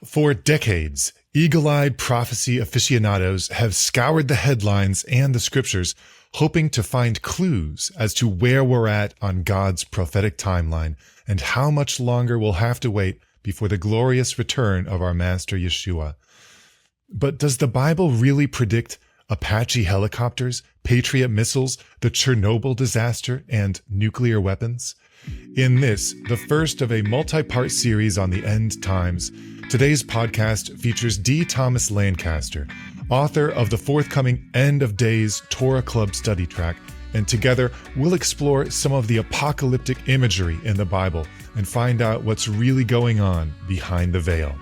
For decades, eagle-eyed prophecy aficionados have scoured the headlines and the scriptures, hoping to find clues as to where we're at on God's prophetic timeline and how much longer we'll have to wait before the glorious return of our Master Yeshua. But does the Bible really predict Apache helicopters, Patriot missiles, the Chernobyl disaster, and nuclear weapons? In this, the first of a multi-part series on the end times, today's podcast features D. Thomas Lancaster, author of the forthcoming End of Days Torah Club study track, and together we'll explore some of the apocalyptic imagery in the Bible and find out what's really going on behind the veil.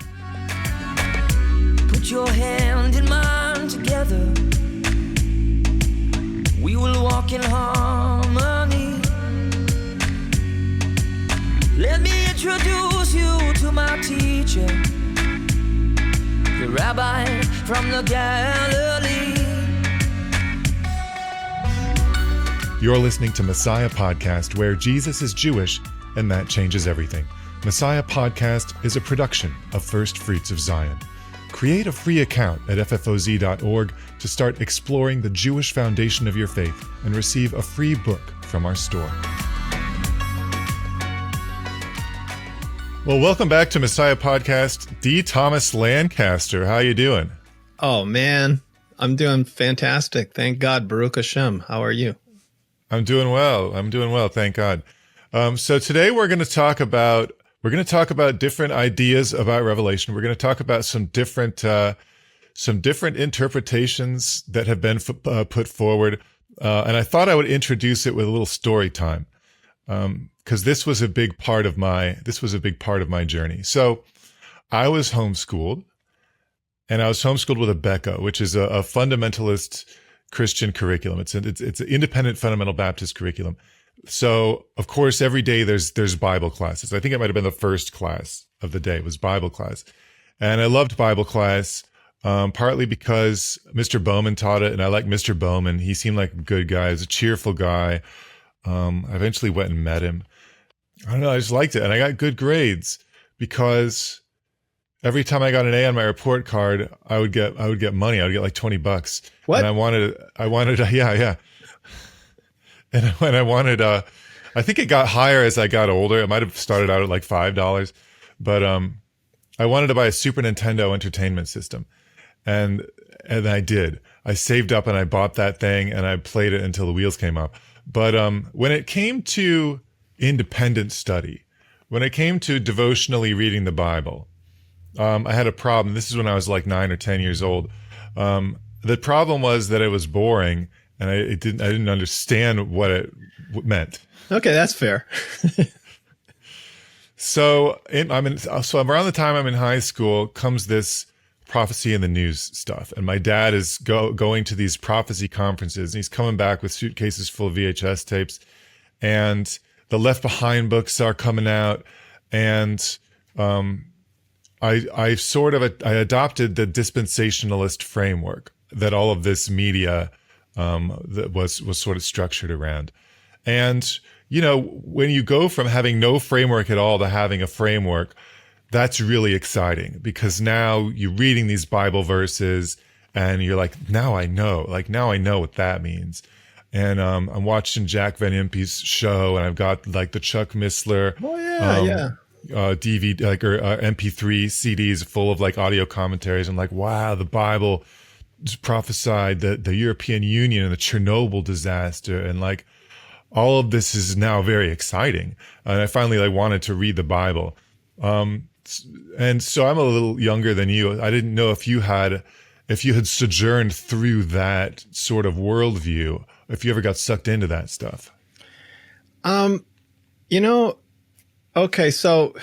Put your hand in mine together. We will walk in harmony. Let me introduce you to my teacher, the rabbi from the Galilee. You're listening to Messiah Podcast, where Jesus is Jewish, and that changes everything. Messiah Podcast is a production of First Fruits of Zion. Create a free account at ffoz.org to start exploring the Jewish foundation of your faith and receive a free book from our store. Well, welcome back to Messiah Podcast. D. Thomas Lancaster, how you doing? Oh, man, I'm doing fantastic. Thank God. Baruch Hashem. How are you? I'm doing well. Thank God. So today we're going to talk about different ideas about Revelation. We're going to talk about some different interpretations that have been put forward. And I thought I would introduce it with a little story time. Because this was a big part of my journey. So I was homeschooled, and I was homeschooled with a Becca, which is a fundamentalist Christian curriculum. It's an independent fundamental Baptist curriculum. So of course every day there's Bible classes. I think it might have been the first class of the day was Bible class, and I loved Bible class. Partly because Mr. Bowman taught it, and I liked Mr. Bowman. He seemed like a good guy. He was a cheerful guy. I eventually went and met him. I don't know. I just liked it. And I got good grades because every time I got an A on my report card, I would get money. I would get like $20. What? And I wanted, yeah. And when I wanted, I think it got higher as I got older. It might've started out at like $5, but, I wanted to buy a Super Nintendo Entertainment System. And I did. I saved up and I bought that thing and I played it until the wheels came off. But when it came to independent study, when it came to devotionally reading the Bible, I had a problem. This is when I was like 9 or 10 years old. The problem was that it was boring, and I didn't understand what it meant. Okay, that's fair. So around the time I'm in high school comes this prophecy in the news stuff, and my dad is going to these prophecy conferences, and he's coming back with suitcases full of VHS tapes, and the Left Behind books are coming out, and I adopted the dispensationalist framework that all of this media that was sort of structured around. And you know, when you go from having no framework at all to having a framework, that's really exciting, because now you're reading these Bible verses and you're like, now I know what that means. And I'm watching Jack Van Impe's show, and I've got like the Chuck Missler DVD or MP3 CDs full of like audio commentaries. I'm like, wow, the Bible prophesied the European Union and the Chernobyl disaster, and like all of this is now very exciting. And I finally like wanted to read the Bible. And so I'm a little younger than you. I didn't know if you had sojourned through that sort of worldview, if you ever got sucked into that stuff. Okay, so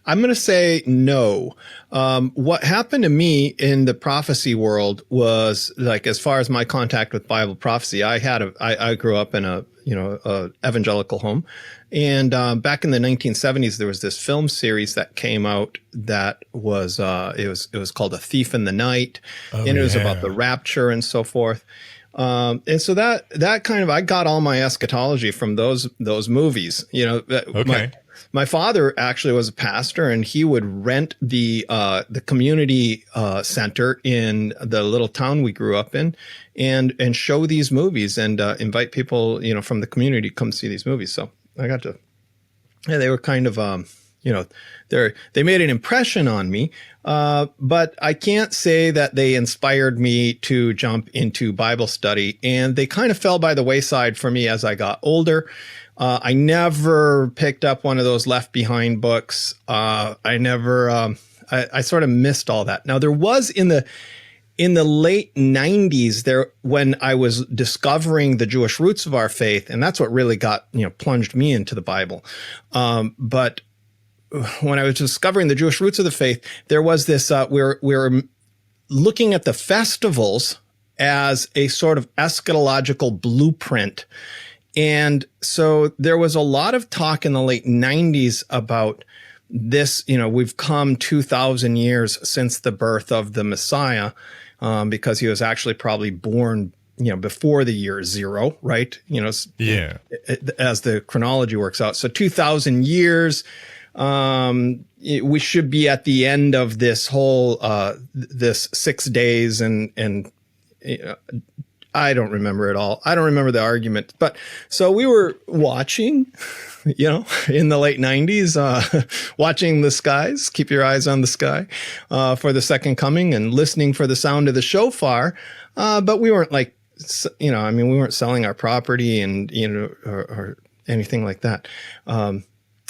I'm going to say no. What happened to me in the prophecy world was, like, as far as my contact with Bible prophecy, I grew up in a evangelical home. And back in the 1970s, there was this film series that came out that was it was called A Thief in the Night, and it was about the rapture and so forth. And so that kind of, I got all my eschatology from those movies. Okay. My father actually was a pastor, and he would rent the community center in the little town we grew up in, and show these movies and invite people, from the community to come see these movies. So I got to, yeah, they were kind of, they made an impression on me, but I can't say that they inspired me to jump into Bible study, and they kind of fell by the wayside for me as I got older. I never picked up one of those Left Behind books. I sort of missed all that. Now, there was in the late 90s there, when I was discovering the Jewish roots of our faith, and that's what really got, plunged me into the Bible. But when I was discovering the Jewish roots of the faith, there was this, we're looking at the festivals as a sort of eschatological blueprint. And so there was a lot of talk in the late 90s about this, we've come 2,000 years since the birth of the Messiah, because he was actually probably born, before the year 0, right? Yeah. As the chronology works out. So 2,000 years, we should be at the end of this whole, this 6 days and I don't remember it all. I don't remember the argument, but so we were watching, in the late 90s, watching the skies, keep your eyes on the sky, for the second coming, and listening for the sound of the shofar. But we weren't like, we weren't selling our property and, or anything like that.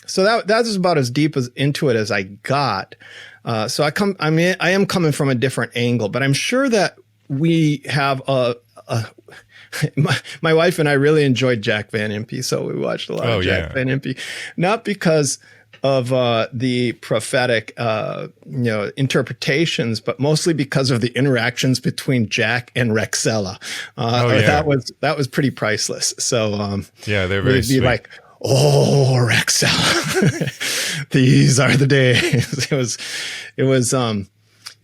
So that was about as deep into it as I got. So I am coming from a different angle, but I'm sure that we have my wife and I really enjoyed Jack Van Impe, so we watched a lot of Jack Van Impe, not because of the prophetic interpretations, but mostly because of the interactions between Jack and Rexella. That was pretty priceless. So they're very sweet. Like, oh, Rexella, these are the days. It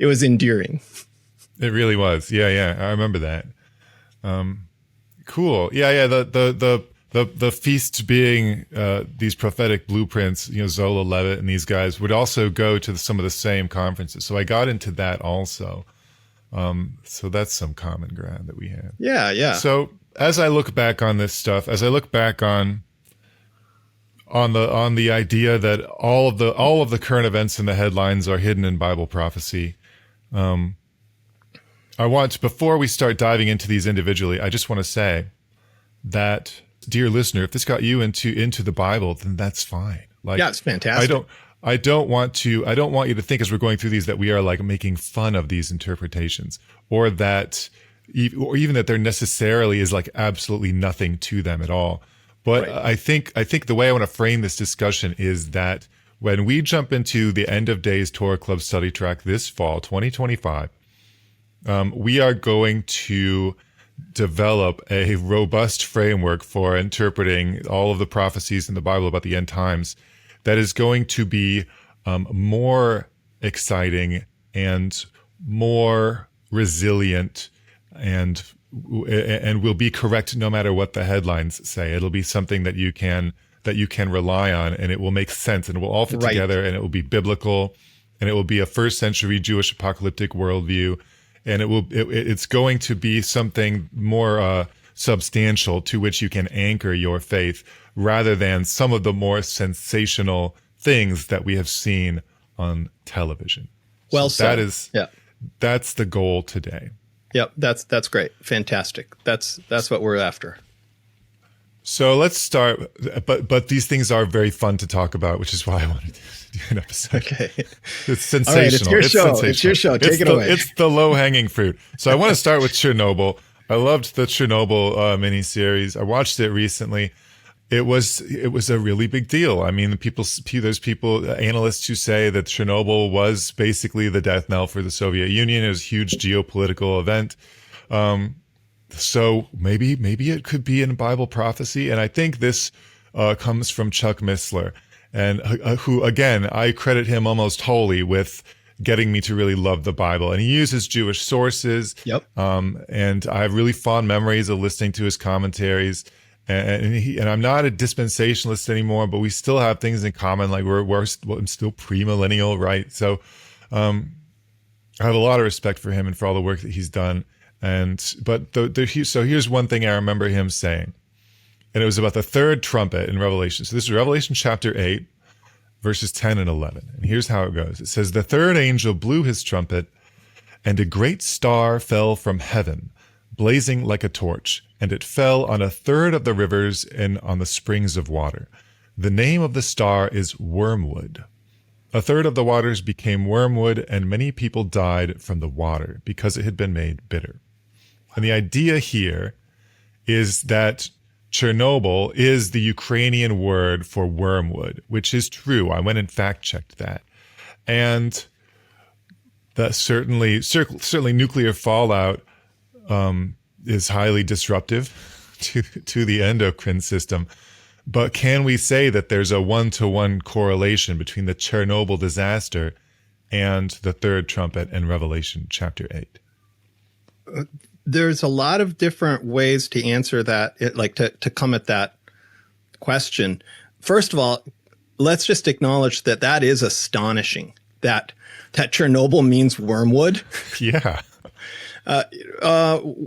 was endearing. It really was. Yeah. I remember that. Cool. Yeah. The feast being these prophetic blueprints, Zola Levitt and these guys would also go to some of the same conferences. So I got into that also. So that's some common ground that we have. Yeah. So as I look back on this stuff, as I look back on the idea that all of the current events in the headlines are hidden in Bible prophecy, before we start diving into these individually, I just want to say that, dear listener, if this got you into the Bible, then that's fine. It's fantastic. I don't want you to think as we're going through these that we are like making fun of these interpretations, or even that there necessarily is like absolutely nothing to them at all. But right. I think the way I want to frame this discussion is that when we jump into the End of Days Torah Club study track this fall, 2025, we are going to develop a robust framework for interpreting all of the prophecies in the Bible about the end times that is going to be more exciting and more resilient and will be correct no matter what the headlines say. It'll be something that you can rely on, and it will make sense, and it will all fit together, and it will be biblical, and it will be a first century Jewish apocalyptic worldview. And it's going to be something more substantial to which you can anchor your faith, rather than some of the more sensational things that we have seen on television. Well, so that's the goal today. Yep, that's great, fantastic. That's what we're after. So let's start, but these things are very fun to talk about, which is why I wanted to do an episode. Okay. It's sensational. All right, it's your show. It's your show. Take it away. It's the low-hanging fruit. So I want to start with Chernobyl. I loved the Chernobyl miniseries. I watched it recently. It was a really big deal. I mean, there's analysts who say that Chernobyl was basically the death knell for the Soviet Union. It was a huge geopolitical event. So maybe it could be in Bible prophecy. And I think this comes from Chuck Missler, and who, again, I credit him almost wholly with getting me to really love the Bible. And he uses Jewish sources. Yep. And I have really fond memories of listening to his commentaries. and I'm not a dispensationalist anymore, but we still have things in common. Like I'm still premillennial, right? So, I have a lot of respect for him and for all the work that he's done. So here's one thing I remember him saying, and it was about the third trumpet in Revelation. So this is Revelation chapter 8, verses 10 and 11. And here's how it goes. It says, "The third angel blew his trumpet, and a great star fell from heaven, blazing like a torch, and it fell on a third of the rivers and on the springs of water. The name of the star is Wormwood. A third of the waters became wormwood, and many people died from the water because it had been made bitter." And the idea here is that Chernobyl is the Ukrainian word for wormwood, which is true. I went and fact checked that. And that certainly nuclear fallout is highly disruptive to the endocrine system. But can we say that there's a one-to-one correlation between the Chernobyl disaster and the third trumpet in Revelation chapter 8? There's a lot of different ways to answer that, to come at that question. First of all, let's just acknowledge that that is astonishing, that Chernobyl means wormwood. Yeah.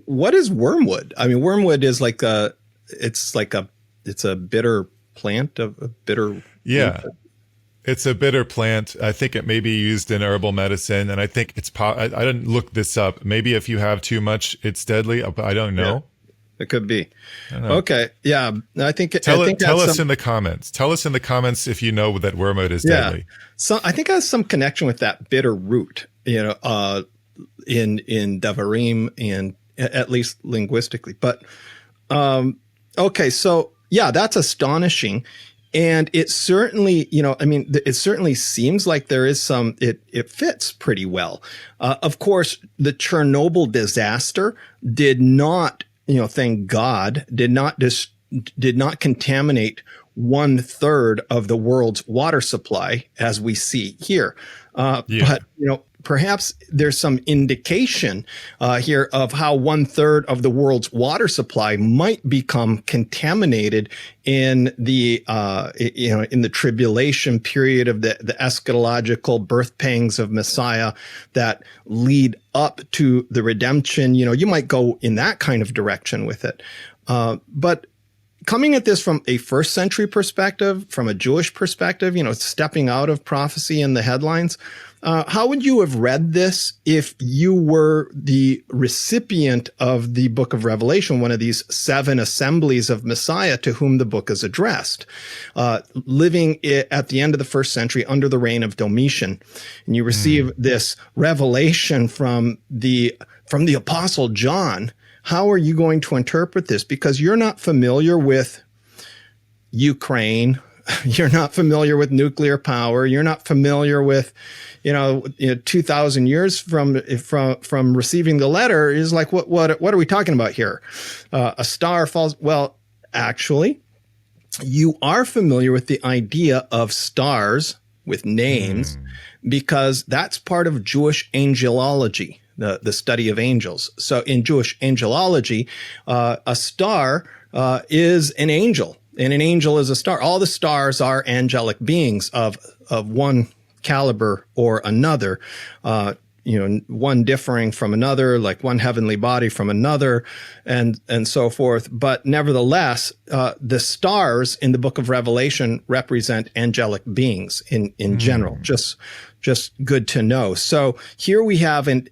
What is wormwood? I mean, wormwood is it's a bitter plant of a bitter. Yeah. It's a bitter plant. I think it may be used in herbal medicine, and I think I didn't look this up. Maybe if you have too much, it's deadly. I don't know. Yeah, it could be. Okay. Yeah. I think. Tell us in the comments. Tell us in the comments if you know that wormwood is deadly. So I think it has some connection with that bitter root. In Devarim, and at least linguistically. But okay. So yeah, that's astonishing. And it certainly, it certainly seems like there is it fits pretty well. Of course, the Chernobyl disaster did not, thank God, did not contaminate 1/3 of the world's water supply, as we see here. But, perhaps there's some indication here of how 1/3 of the world's water supply might become contaminated in the in the tribulation period of the eschatological birth pangs of Messiah that lead up to the redemption. You might go in that kind of direction with it, but coming at this from a first century perspective, from a Jewish perspective, stepping out of prophecy and the headlines, how would you have read this if you were the recipient of the book of Revelation, one of these 7 assemblies of Messiah to whom the book is addressed, living at the end of the first century under the reign of Domitian, and you receive this revelation from the Apostle John? How are you going to interpret this? Because you're not familiar with Ukraine. You're not familiar with nuclear power. You're not familiar with, 2,000 years from receiving the letter. Is like, what are we talking about here? A star falls. Well, actually, you are familiar with the idea of stars with names because that's part of Jewish angelology. The study of angels. So in Jewish angelology, a star is an angel, and an angel is a star. All the stars are angelic beings of one caliber or another, one differing from another, like one heavenly body from another, and so forth. But nevertheless, the stars in the book of Revelation represent angelic beings in general. Just good to know. So here we have an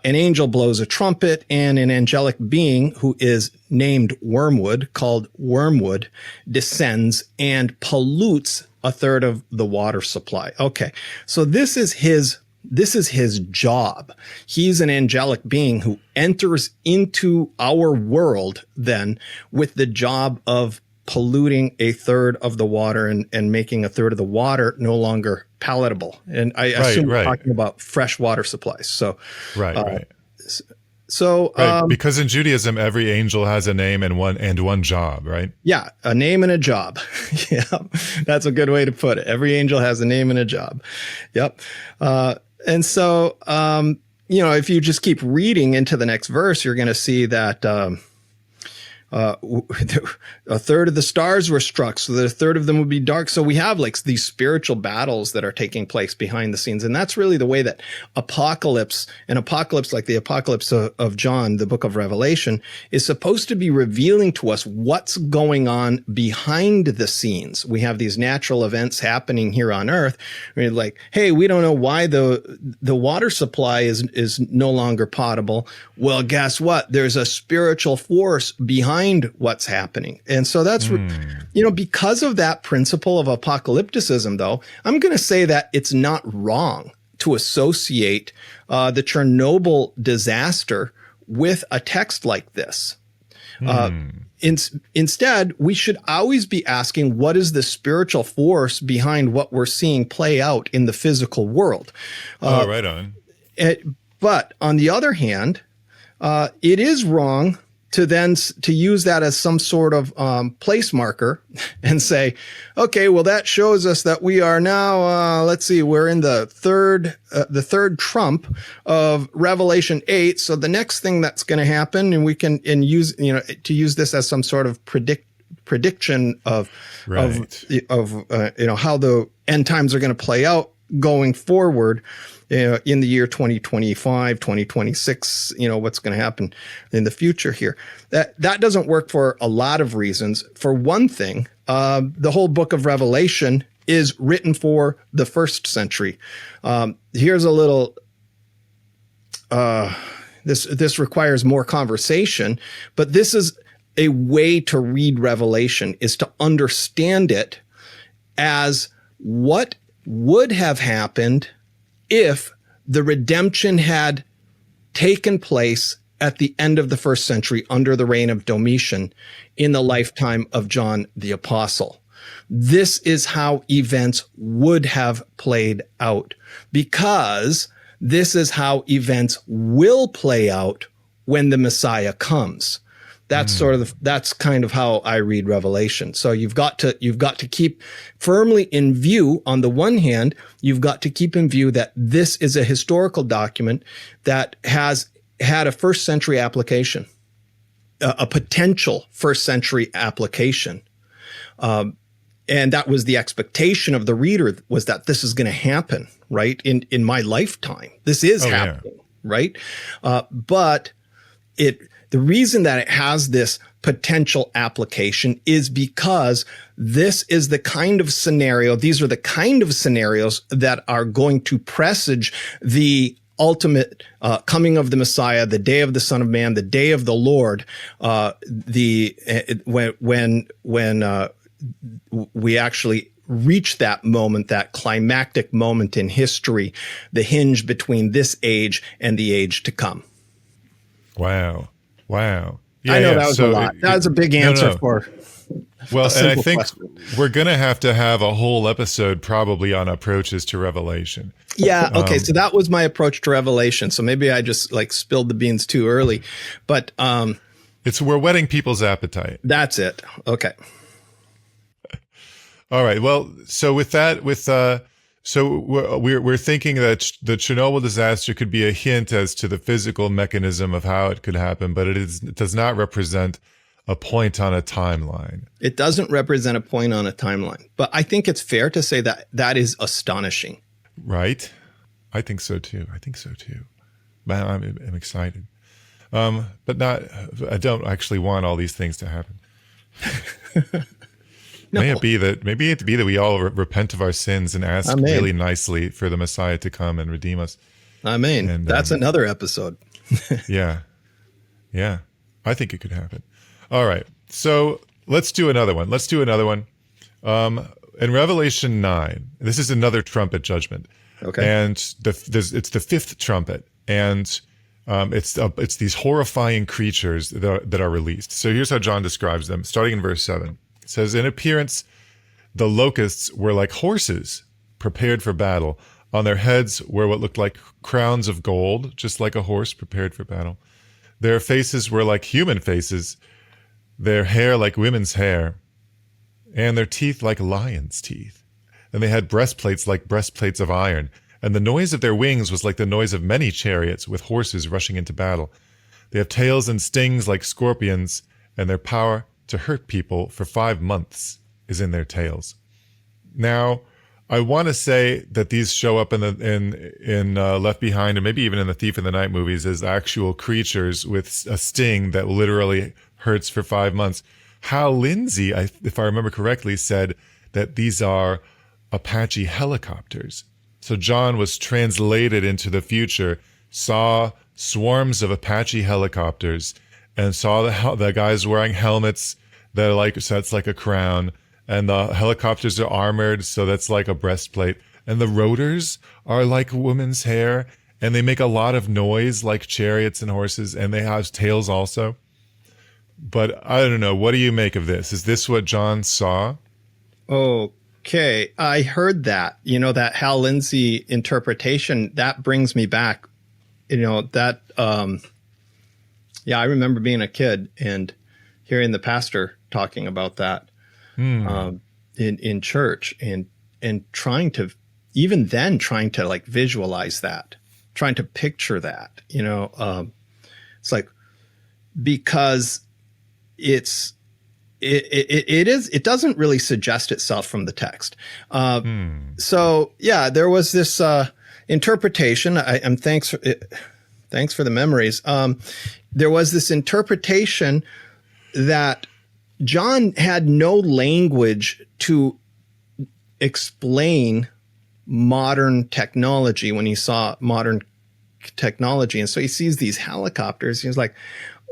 angel blows a trumpet, and an angelic being who is named Wormwood, called Wormwood, descends and pollutes 1/3 of the water supply. Okay, so this is his job. He's an angelic being who enters into our world then with the job of polluting 1/3 of the water and making 1/3 of the water no longer palatable. And I assume we're talking about fresh water supplies. So, right. So, because in Judaism, every angel has a name and one job, right? Yeah, a name and a job. Yeah, that's a good way to put it. Every angel has a name and a job. Yep. And so, if you just keep reading into the next verse, you're going to see that, a third of the stars were struck, so that a third of them would be dark. So we have like these spiritual battles that are taking place behind the scenes. And that's really the way that apocalypse, like the apocalypse of John, the book of Revelation, is supposed to be revealing to us what's going on behind the scenes. We have these natural events happening here on earth. We're like, hey, we don't know why the water supply is no longer potable. Well, guess what? There's a spiritual force behind what's happening. And so that's, because of that principle of apocalypticism, though, I'm going to say that it's not wrong to associate the Chernobyl disaster with a text like this. Instead, we should always be asking, what is the spiritual force behind what we're seeing play out in the physical world? Right on. But on the other hand, it is wrong to use that as some sort of place marker and say, okay, well, that shows us that we are now, we're in the third trump of Revelation 8. So the next thing that's going to happen, and we can use this as some sort of prediction of how the end times are going to play out going forward. In the year 2025, 2026, what's going to happen in the future here. That doesn't work for a lot of reasons. For one thing, the whole book of Revelation is written for the first century. Here's a little, this requires more conversation, but this is a way to read Revelation, is to understand it as what would have happened if the redemption had taken place at the end of the first century under the reign of Domitian in the lifetime of John the Apostle. This is how events would have played out, because this is how events will play out when the Messiah comes. That's kind of how I read Revelation. So you've got to keep firmly in view, on the one hand, you've got to keep in view that this is a historical document that has had a first century application, a potential first century application. And that was the expectation of the reader, was that this is going to happen, right? In my lifetime, this is happening, right? But the reason that it has this potential application is because this is the kind of scenario, these are the kind of scenarios that are going to presage the ultimate coming of the Messiah, the day of the Son of Man, the day of the Lord, when we actually reach that moment, that climactic moment in history, the hinge between this age and the age to come. Wow. Yeah, I know that was a lot. That was a big answer for. Well, and I think question. We're going to have a whole episode probably on approaches to Revelation. Yeah. Okay. So that was my approach to Revelation. So maybe I just spilled the beans too early, but we're whetting people's appetite. That's it. Okay. All right. Well, so with that, so we're thinking that the Chernobyl disaster could be a hint as to the physical mechanism of how it could happen, but it does not represent a point on a timeline. It doesn't represent a point on a timeline, but I think it's fair to say that that is astonishing. Right? I think so too. Man, I'm excited. But I don't actually want all these things to happen. No. May it be that we all repent of our sins and ask really nicely for the Messiah to come and redeem us. Amen. And that's another episode. Yeah. I think it could happen. All right. So let's do another one. In Revelation 9, this is another trumpet judgment. Okay. And it's the fifth trumpet, and it's these horrifying creatures that are released. So here's how John describes them, starting in verse 7. It says, in appearance, the locusts were like horses prepared for battle. On their heads were what looked like crowns of gold, just like a horse prepared for battle. Their faces were like human faces, their hair like women's hair, and their teeth like lions' teeth. And they had breastplates like breastplates of iron, and the noise of their wings was like the noise of many chariots with horses rushing into battle. They have tails and stings like scorpions, and their power to hurt people for 5 months is in their tails. Now, I want to say that these show up in Left Behind, and maybe even in the Thief in the Night movies, as actual creatures with a sting that literally hurts for 5 months. Hal Lindsey, if I remember correctly, said that these are Apache helicopters. So John was translated into the future, saw swarms of Apache helicopters, and saw the guys wearing helmets that are like, so that's like a crown, and the helicopters are armored, so that's like a breastplate, and the rotors are like a woman's hair, and they make a lot of noise like chariots and horses, and they have tails also. But I don't know. What do you make of this? Is this what John saw? Okay. I heard that, that Hal Lindsey interpretation, that brings me back, that, I remember being a kid and hearing the pastor talking about that in church and trying to like visualize that, trying to picture that, it's like, because it doesn't really suggest itself from the text. So yeah, there was this interpretation. Thanks for the memories. There was this interpretation that John had no language to explain modern technology when he saw modern technology, and so he sees these helicopters. He's like,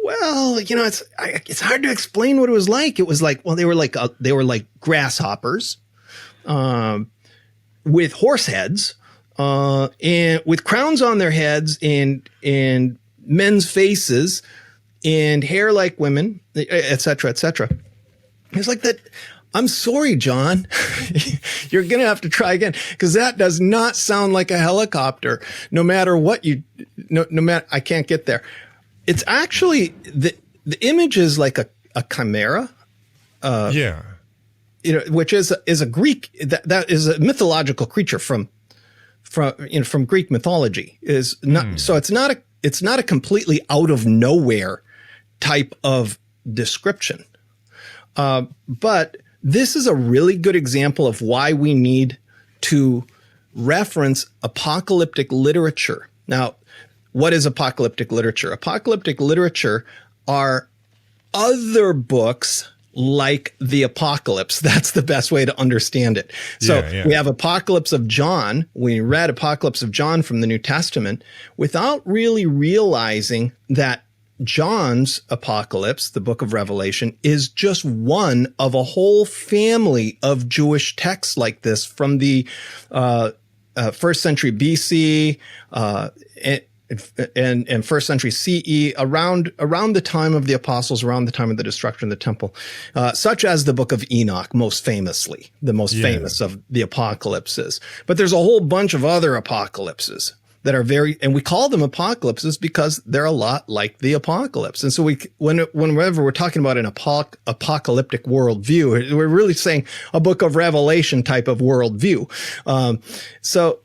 well, it's hard to explain what it was like. It was like, well, they were like grasshoppers, with horse heads, and with crowns on their heads, and men's faces, and hair like women, et cetera, et cetera. It's like that. I'm sorry, John. You're going to have to try again, because that does not sound like a helicopter. No matter what no matter, I can't get there. It's actually the image is like a chimera, which is a Greek that is a mythological creature from Greek mythology. Is not so it's not a completely out of nowhere type of description, but this is a really good example of why we need to reference apocalyptic literature. Now, what is apocalyptic literature? Apocalyptic literature are other books like the Apocalypse. That's the best way to understand it. So we have Apocalypse of John. We read Apocalypse of John from the New Testament without really realizing that John's Apocalypse, the book of Revelation, is just one of a whole family of Jewish texts like this from the first century BC, and first century CE, around the time of the apostles, around the time of the destruction of the temple, such as the book of Enoch, most famously, the most famous of the apocalypses. But there's a whole bunch of other apocalypses that are and we call them apocalypses because they're a lot like the apocalypse. And so whenever we're talking about an apocalyptic worldview, we're really saying a book of Revelation type of worldview. So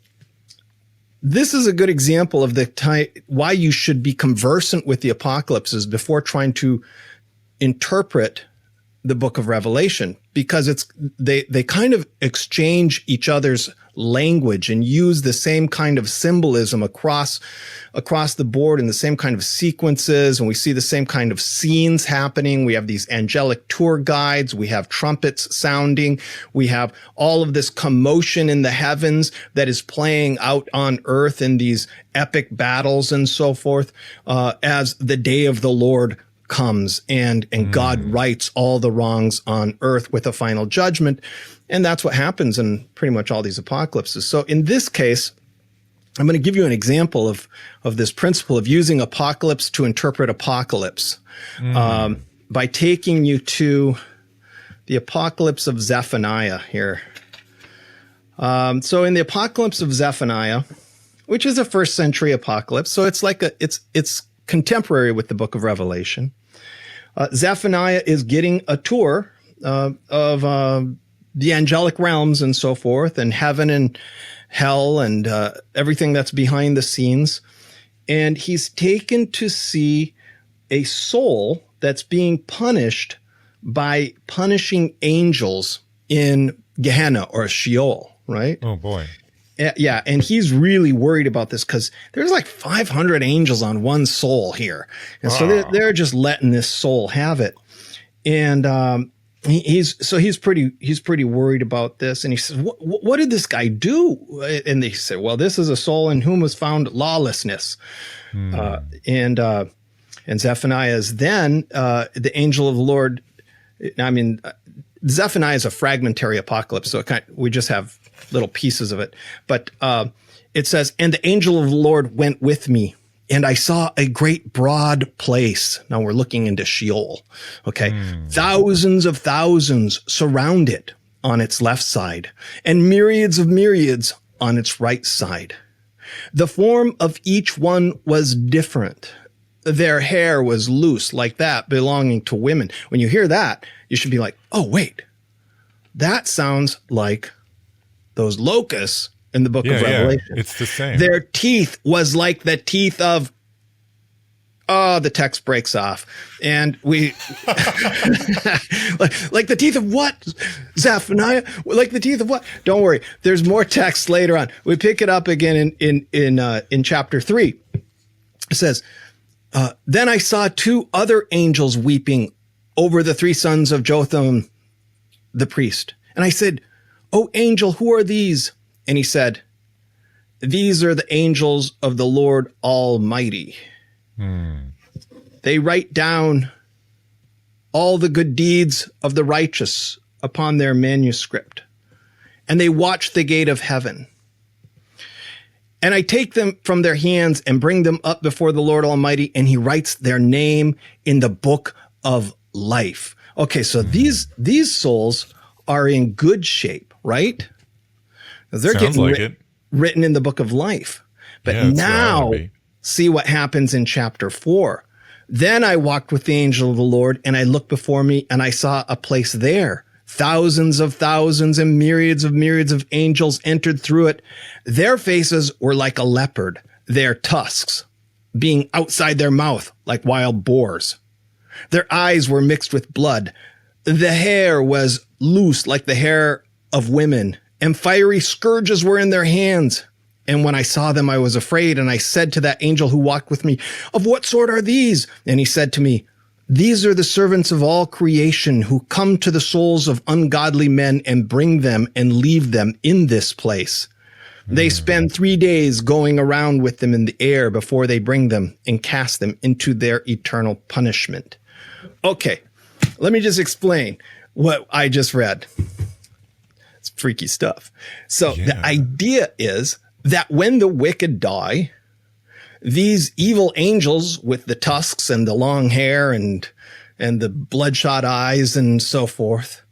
this is a good example of why you should be conversant with the apocalypses before trying to interpret the book of Revelation, because they kind of exchange each other's language and use the same kind of symbolism across the board and the same kind of sequences. And we see the same kind of scenes happening. We have these angelic tour guides. We have trumpets sounding. We have all of this commotion in the heavens that is playing out on earth in these epic battles and so forth, as the day of the Lord comes and God rights all the wrongs on earth with a final judgment. And that's what happens in pretty much all these apocalypses. So in this case, I'm going to give you an example of this principle of using apocalypse to interpret apocalypse, by taking you to the Apocalypse of Zephaniah here. So in the Apocalypse of Zephaniah, which is a first century apocalypse, so it's like it's contemporary with the book of Revelation. Zephaniah is getting a tour of the angelic realms and so forth, and heaven and hell and everything that's behind the scenes. And he's taken to see a soul that's being punished by punishing angels in Gehenna or Sheol, right? Oh boy. Yeah, and he's really worried about this because there's like 500 angels on one soul here, and so they're just letting this soul have it. And he's pretty worried about this. And he says, "What did this guy do?" And they say, "Well, this is a soul in whom was found lawlessness." And Zephaniah is then the angel of the Lord. I mean, Zephaniah is a fragmentary apocalypse, so we just have little pieces of it. But it says, "And the angel of the Lord went with me, and I saw a great broad place." Now we're looking into Sheol. Okay. Thousands of thousands surround it on its left side, and myriads of myriads on its right side. The form of each one was different. Their hair was loose, like that belonging to women. When you hear that, you should be like, oh, wait, that sounds like those locusts in the book of Revelation. Yeah, it's the same. Their teeth was like the teeth of, the text breaks off. And we, like the teeth of what, Zephaniah? Like the teeth of what? Don't worry. There's more text later on. We pick it up again in chapter 3. It says, then I saw 2 other angels weeping over the 3 sons of Jotham, the priest. And I said, "O angel, who are these?" And he said, "These are the angels of the Lord Almighty. They write down all the good deeds of the righteous upon their manuscript, and they watch the gate of heaven. And I take them from their hands and bring them up before the Lord Almighty, and he writes their name in the book of life." Okay, so these souls are in good shape, right? They're Sounds getting like written in the book of life. But Yeah, that's where I now, wanna be. see what happens in chapter 4. Then I walked with the angel of the Lord, and I looked before me, and I saw a place there. Thousands of thousands and myriads of angels entered through it. Their faces were like a leopard, their tusks being outside their mouth like wild boars. Their eyes were mixed with blood. The hair was loose like the hair of women, and fiery scourges were in their hands. And when I saw them, I was afraid, and I said to that angel who walked with me, "Of what sort are these?" And he said to me, "These are the servants of all creation who come to the souls of ungodly men and bring them and leave them in this place. They spend 3 days going around with them in the air before they bring them and cast them into their eternal punishment." Okay, let me just explain what I just read. It's freaky stuff. So the idea is that when the wicked die, these evil angels with the tusks and the long hair and the bloodshot eyes and so forth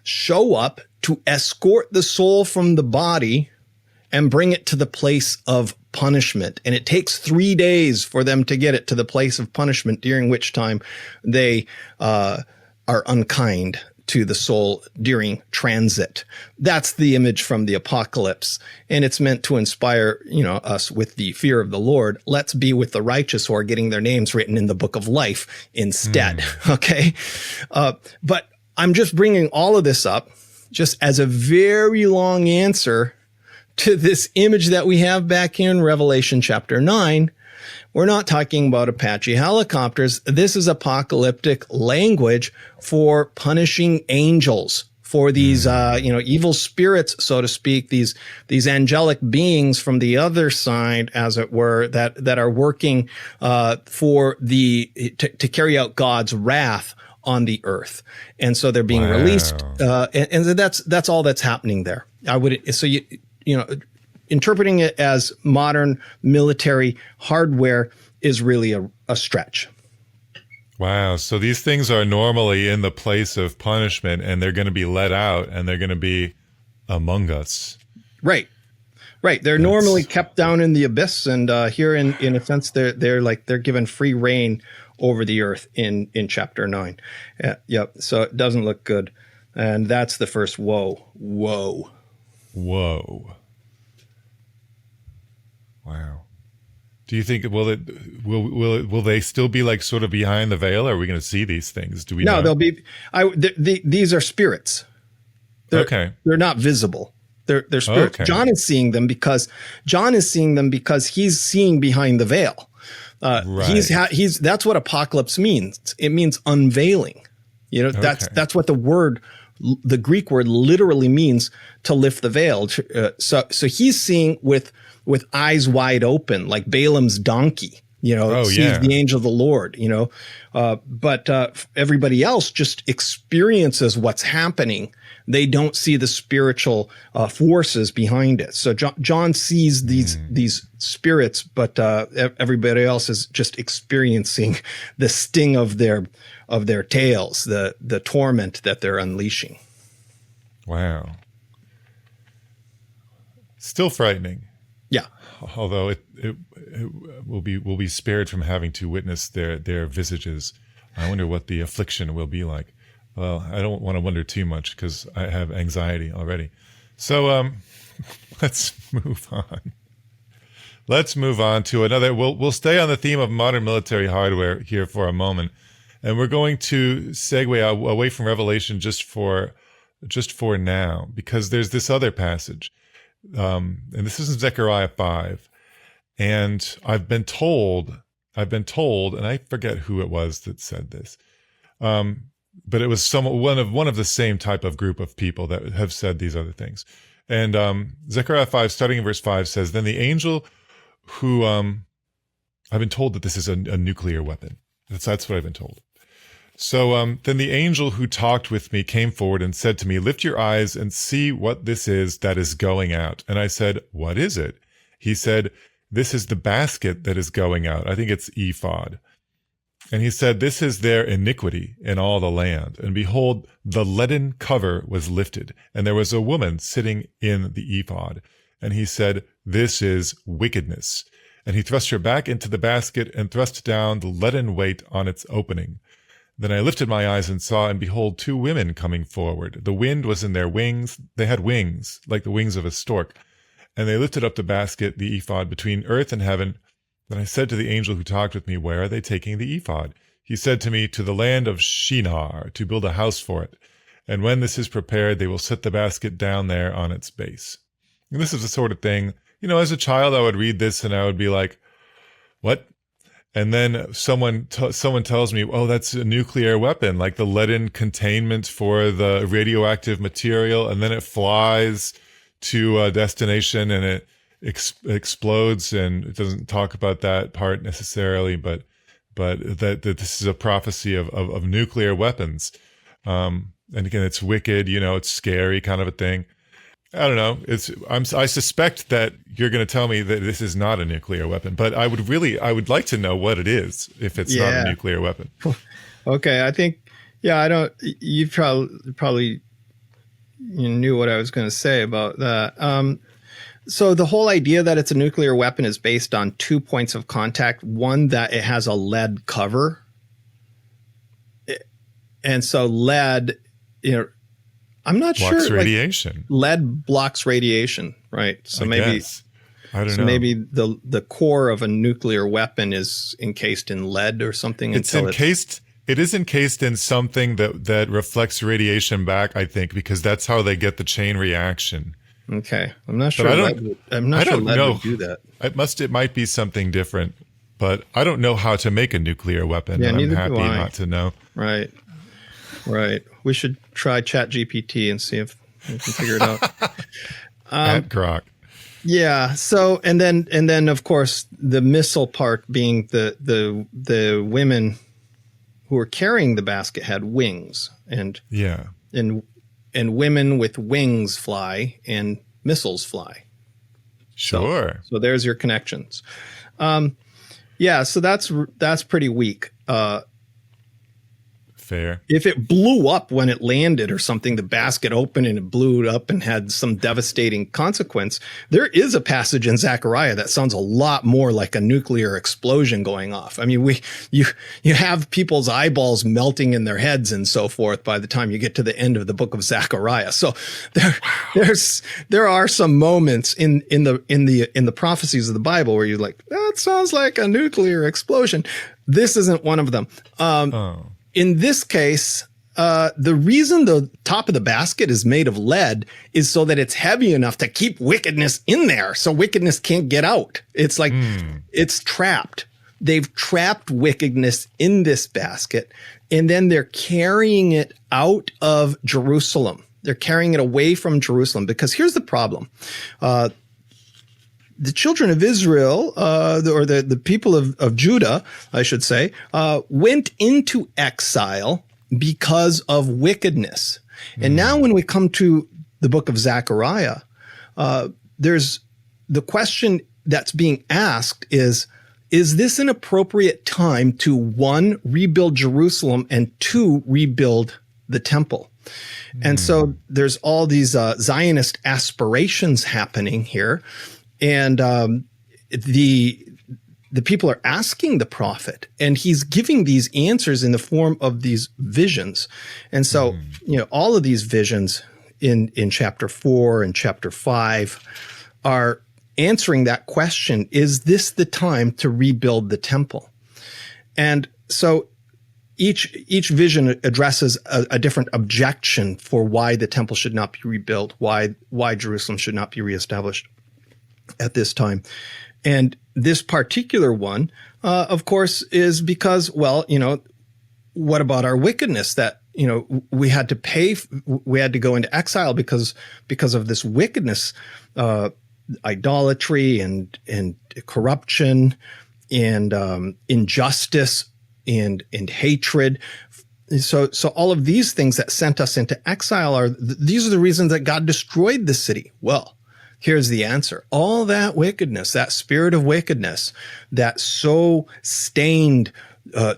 show up to escort the soul from the body and bring it to the place of punishment. And it takes 3 days for them to get it to the place of punishment, during which time they are unkind to the soul during transit. That's the image from the apocalypse. And it's meant to inspire, us with the fear of the Lord. Let's be with the righteous who are getting their names written in the book of life instead. Okay. But I'm just bringing all of this up just as a very long answer to this image that we have back in Revelation chapter 9. We're not talking about Apache helicopters. This is apocalyptic language for punishing angels, for these, evil spirits, so to speak, these angelic beings from the other side, as it were, that are working to carry out God's wrath on the earth. And so they're being released. And that's all that's happening there. Interpreting it as modern military hardware is really a stretch. Wow. So these things are normally in the place of punishment, and they're going to be let out, and they're going to be among us. Right. They're normally kept down in the abyss, and here in a sense they're given free reign over the earth in chapter 9. Yep. So it doesn't look good, and that's the first woe. Whoa. Wow. Do you think will they still be like sort of behind the veil? Or are we going to see these things? Do we No, know? they'll be. These are spirits. They're not visible. They're spirits. Okay. John is seeing them because he's seeing behind the veil. Right. That's what apocalypse means. It means unveiling. That's what the Greek word literally means, to lift the veil. So he's seeing with eyes wide open, like Balaam's donkey. Sees the angel of the Lord. But everybody else just experiences what's happening. They don't see the spiritual forces behind it. So John sees these spirits, but everybody else is just experiencing the sting of their tails, the torment that they're unleashing. Wow. Still frightening. Yeah. Although it will be spared from having to witness their visages. I wonder what the affliction will be like. Well, I don't want to wonder too much because I have anxiety already. So let's move on. Let's move on to another. We'll stay on the theme of modern military hardware here for a moment, and we're going to segue away from Revelation just for now, because there's this other passage, and this is in Zechariah 5, and I've been told, and I forget who it was that said this. But it was one of the same type of group of people that have said these other things. And Zechariah 5, starting in verse 5, says, "Then the angel who I've been told that this is a nuclear weapon. That's what I've been told. So then the angel who talked with me came forward and said to me, 'Lift your eyes and see what this is that is going out.' And I said, 'What is it?' He said, 'This is the basket that is going out.'" I think it's ephod. "And he said, 'This is their iniquity in all the land. And behold, the leaden cover was lifted, and there was a woman sitting in the ephod. And he said, "This is wickedness." And he thrust her back into the basket and thrust down the leaden weight on its opening. Then I lifted my eyes and saw, and behold, 2 women coming forward. The wind was in their wings. They had wings, like the wings of a stork. And they lifted up the basket, the ephod, between earth and heaven. Then I said to the angel who talked with me, 'Where are they taking the ephod?' He said to me, 'To the land of Shinar, to build a house for it. And when this is prepared, they will set the basket down there on its base.'" And this is the sort of thing, as a child, I would read this and I would be like, "What?" And then someone tells me, "Oh, that's a nuclear weapon, like the leaden containment for the radioactive material." And then it flies to a destination and it explodes. And it doesn't talk about that part necessarily, but that this is a prophecy of nuclear weapons. And again, it's wicked, it's scary kind of a thing. I don't know. I suspect that you're going to tell me that this is not a nuclear weapon, but I would like to know what it is if it's not a nuclear weapon. Okay. I think, you probably knew what I was going to say about that. So the whole idea that it's a nuclear weapon is based on 2 points of contact. One, that it has a lead cover. And so lead, I'm not sure. Blocks radiation. Lead blocks radiation, right? So maybe I don't know. Maybe the core of a nuclear weapon is encased in lead or something. It is encased in something that reflects radiation back, I think, because that's how they get the chain reaction. Okay, I'm not sure. I'm not sure lead would do that. It might be something different, but I don't know how to make a nuclear weapon. Yeah, and I'm neither happy do I. not to know. Right. We should try ChatGPT and see if we can figure it out. At Grok. Yeah. So and then of course the missile part being the women who were carrying the basket had wings, and women with wings fly and missiles fly. Sure. So there's your connections. So that's pretty weak. Fair. If it blew up when it landed or something, the basket opened and it blew up and had some devastating consequence, there is a passage in Zechariah that sounds a lot more like a nuclear explosion going off. I mean, you have people's eyeballs melting in their heads and so forth by the time you get to the end of the book of Zechariah. So there are some moments in the prophecies of the Bible where you're like, that sounds like a nuclear explosion. This isn't one of them. In this case, the reason the top of the basket is made of lead is so that it's heavy enough to keep wickedness in there, so wickedness can't get out. It's like it's trapped. They've trapped wickedness in this basket, and then they're carrying it out of Jerusalem. They're carrying it away from Jerusalem, because here's the problem. The children of Israel, or the people of Judah, I should say, went into exile because of wickedness. And now when we come to the book of Zechariah, there's the question that's being asked is this an appropriate time to, one, rebuild Jerusalem, and two, rebuild the temple? And so there's all these Zionist aspirations happening here. And the people are asking the prophet, and he's giving these answers in the form of these visions. And so, all of these visions in chapter 4 and chapter 5 are answering that question: is this the time to rebuild the temple? And so each vision addresses a different objection for why the temple should not be rebuilt, why Jerusalem should not be reestablished at this time. And this particular one, of course, is because, well, what about our wickedness that, we had to pay, we had to go into exile because of this wickedness, idolatry and corruption and injustice and hatred. So all of these things that sent us into exile these are the reasons that God destroyed the city. Well, here's the answer. All that wickedness, that spirit of wickedness that so stained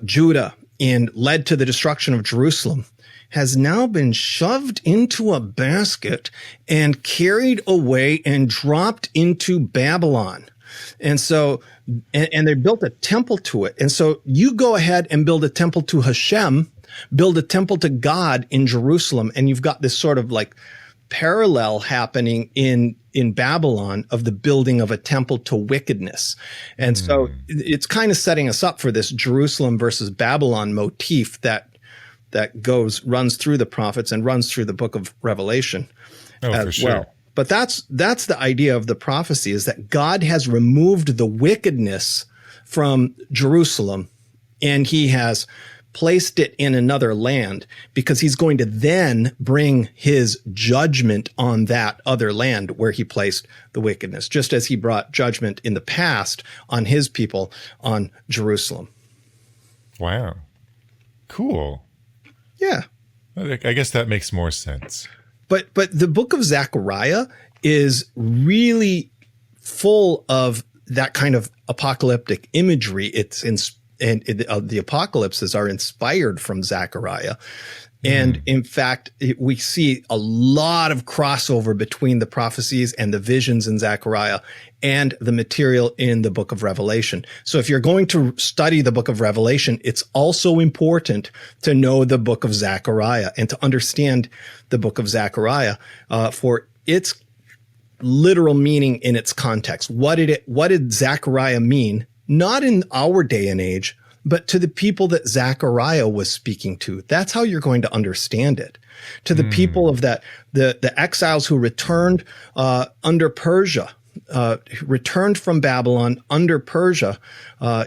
Judah and led to the destruction of Jerusalem has now been shoved into a basket and carried away and dropped into Babylon. And so, and they built a temple to it. And so you go ahead and build a temple to Hashem, build a temple to God in Jerusalem, and you've got this sort of like parallel happening in Babylon of the building of a temple to wickedness. And so it's kind of setting us up for this Jerusalem versus Babylon motif that runs through the prophets and runs through the book of Revelation as for sure. well. But that's the idea of the prophecy, is that God has removed the wickedness from Jerusalem, and he has placed it in another land, because he's going to then bring his judgment on that other land where he placed the wickedness, just as he brought judgment in the past on his people on Jerusalem. Wow. Cool. Yeah. I guess that makes more sense. But the book of Zechariah is really full of that kind of apocalyptic imagery. The apocalypses are inspired from Zechariah. And in fact, we see a lot of crossover between the prophecies and the visions in Zechariah and the material in the book of Revelation. So if you're going to study the book of Revelation, it's also important to know the book of Zechariah and to understand the book of Zechariah for its literal meaning in its context. What did Zechariah mean? Not in our day and age, but to the people that Zechariah was speaking to. That's how you're going to understand it. To the people of the exiles who returned under Persia, returned from Babylon under Persia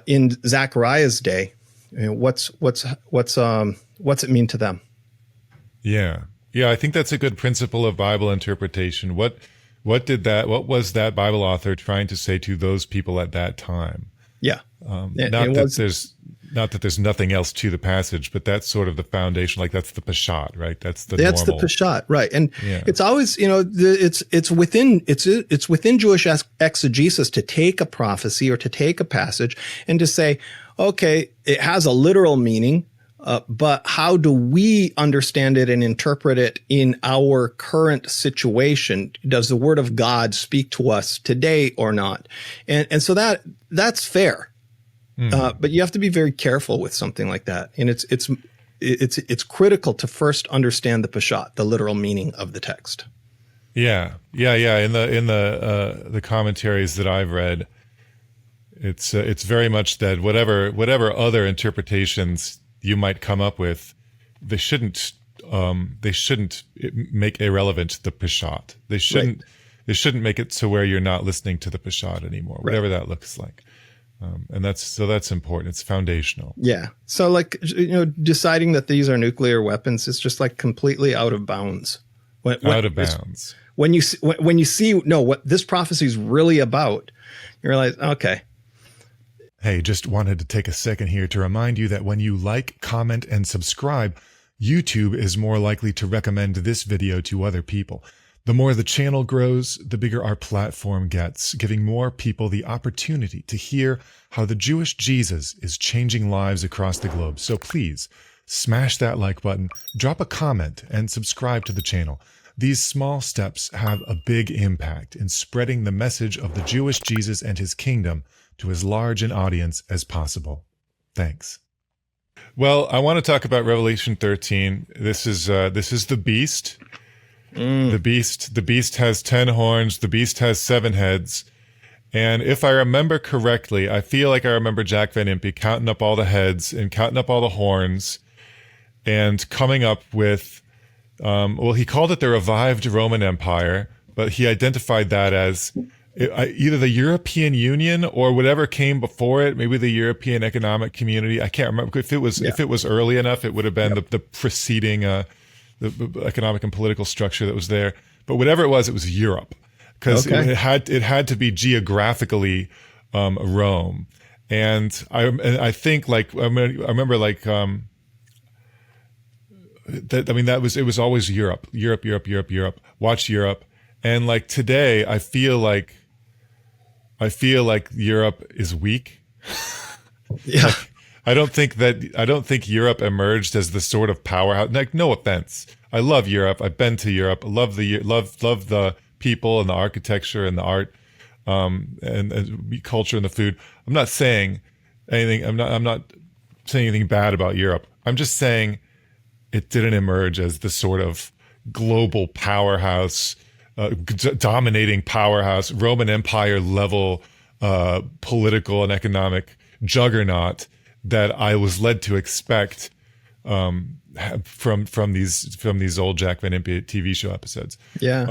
in Zechariah's day. What's it mean to them? Yeah, I think that's a good principle of Bible interpretation. What was that Bible author trying to say to those people at that time? Yeah. Not that there's nothing else to the passage, but that's sort of the foundation. Like that's the Peshat, right? That's the Peshat, right? And it's always, it's within Jewish exegesis to take a prophecy or to take a passage and to say, okay, it has a literal meaning, But how do we understand it and interpret it in our current situation? Does the word of God speak to us today or not? And so that's fair. But you have to be very careful with something like that. And it's critical to first understand the pashat, the literal meaning of the text. Yeah. In the commentaries that I've read, it's very much that whatever other interpretations you might come up with, they shouldn't make irrelevant the pashat. They shouldn't make it to where you're not listening to the pashat anymore, whatever that looks like. And that's important. It's foundational. Yeah. So deciding that these are nuclear weapons is just like completely out of bounds. Out of bounds. When you see what this prophecy is really about, you realize, okay. Hey, just wanted to take a second here to remind you that when you like, comment, and subscribe, YouTube is more likely to recommend this video to other people. The more the channel grows, the bigger our platform gets, giving more people the opportunity to hear how the Jewish Jesus is changing lives across the globe. So please, smash that like button, drop a comment, and subscribe to the channel. These small steps have a big impact in spreading the message of the Jewish Jesus and his kingdom to as large an audience as possible. Thanks. Well, I want to talk about Revelation 13. This is the beast. The beast has 10 horns. The beast has 7 heads. And if I remember correctly, I feel like I remember Jack Van Impe counting up all the heads and counting up all the horns and coming up with, he called it the revived Roman Empire, but he identified that as either the European Union or whatever came before it, maybe the European Economic Community. I can't remember if it was early enough, it would have been the preceding the economic and political structure that was there. But whatever it was Europe, because it had to be geographically Rome. And I think I remember it was always Europe. Watch Europe. And like today, I feel like Europe is weak. Yeah. I don't think Europe emerged as the sort of powerhouse. Like, no offense, I love Europe. I've been to Europe. I love the people and the architecture and the art, and culture and the food. I'm not saying anything. I'm not saying anything bad about Europe. I'm just saying it didn't emerge as the sort of global powerhouse, dominating powerhouse, Roman Empire level political and economic juggernaut that I was led to expect from these old Jack Van Impe TV show episodes. Yeah,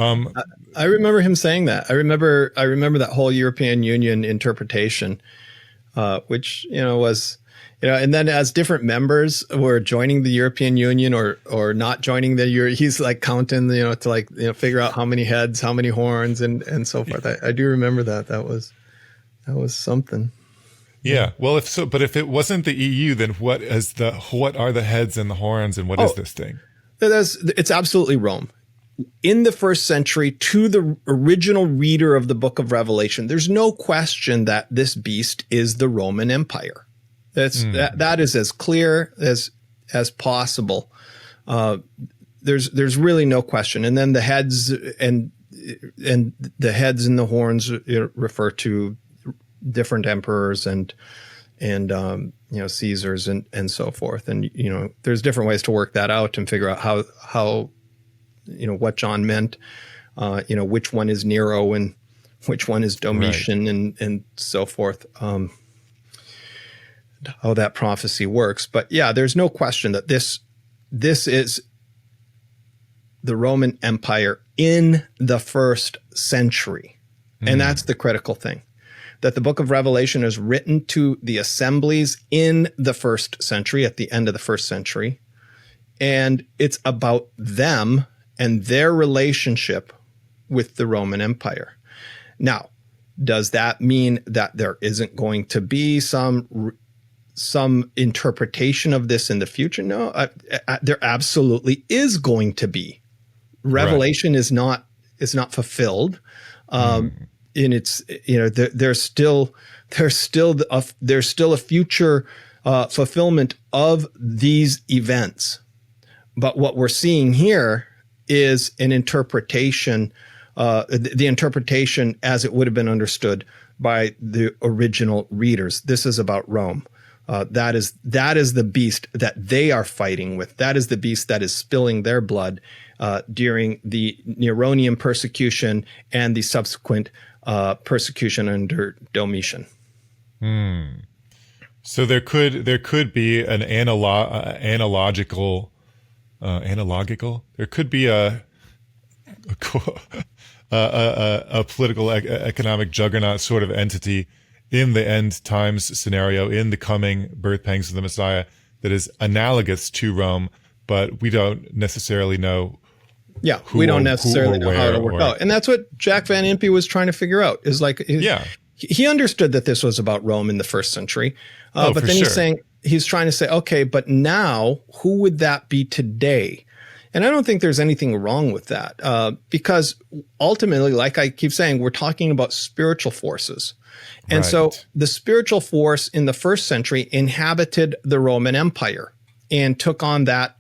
I remember him saying that. I remember that whole European Union interpretation, which was. And then as different members were joining the European Union or not joining he's like counting, to figure out how many heads, how many horns, and so forth. I do remember that. That was something. Yeah. Well, if it wasn't the EU, then what are the heads and the horns, and what is this thing? It's absolutely Rome. In the first century, to the original reader of the book of Revelation, there's no question that this beast is the Roman Empire. That is as clear as possible. There's really no question. And then the heads and the heads and the horns refer to different emperors and Caesars and so forth. And there's different ways to work that out and figure out how what John meant. Which one is Nero and which one is Domitian, and so forth. How that prophecy works. But yeah, there's no question that this is the Roman Empire in the first century. And that's the critical thing, that the book of Revelation is written to the assemblies in the first century, at the end of the first century. And it's about them and their relationship with the Roman Empire. Now, does that mean that there isn't going to be some interpretation of this in the future? No, there absolutely is going to be. Revelation is not fulfilled, and it's there's still a future fulfillment of these events. But what we're seeing here is an interpretation, the interpretation as it would have been understood by the original readers. This is about Rome. That is the beast that they are fighting with. That is the beast that is spilling their blood during the Neronian persecution and the subsequent persecution under Domitian. So there could be an analogical. There could be a political economic juggernaut sort of entity in the end times scenario, in the coming birth pangs of the Messiah, that is analogous to Rome, but we don't necessarily know. Yeah, we don't necessarily know how it'll work out. And that's what Jack Van Impe was trying to figure out, is like, he understood that this was about Rome in the first century. But then he's trying to say, okay, but now who would that be today? And I don't think there's anything wrong with that, because ultimately, like I keep saying, we're talking about spiritual forces. And so the spiritual force in the first century inhabited the Roman Empire and took on that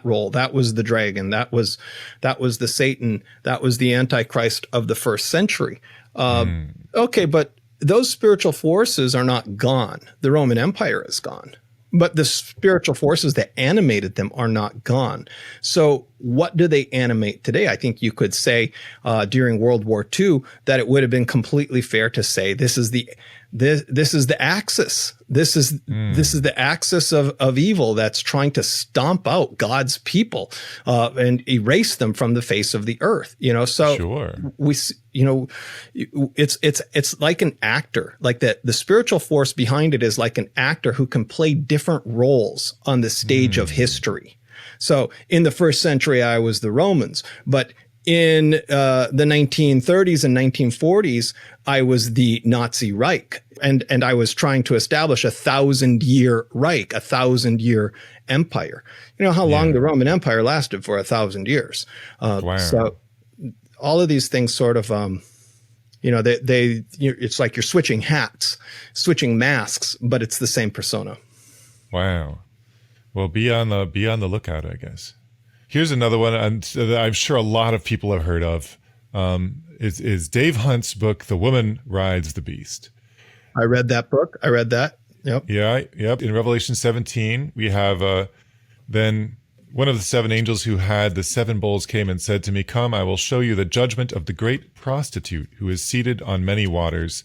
role. That was the dragon. That was the Satan. That was the Antichrist of the first century. Okay, but those spiritual forces are not gone. The Roman Empire is gone. But the spiritual forces that animated them are not gone. So what do they animate today? I think you could say during World War II that it would have been completely fair to say this is the axis. This is the axis of evil that's trying to stomp out God's people and erase them from the face of the earth. So it's like an actor, like the spiritual force behind it is like an actor who can play different roles on the stage of history. So in the first century, I was the Romans, but in the 1930s and 1940s, I was the Nazi Reich, and I was trying to establish a 1,000-year Reich, a 1,000-year empire. You know how long the Roman Empire lasted for 1,000 years. So all of these things sort of, it's like you're switching hats, switching masks, but it's the same persona. Wow. Well, be on the lookout, I guess. Here's another one that I'm sure a lot of people have heard of. Is Dave Hunt's book, The Woman Rides the Beast. I read that book. I read that. Yep. Yeah. Yep. In Revelation 17, we have then one of the seven angels who had the seven bowls came and said to me, "Come, I will show you the judgment of the great prostitute who is seated on many waters,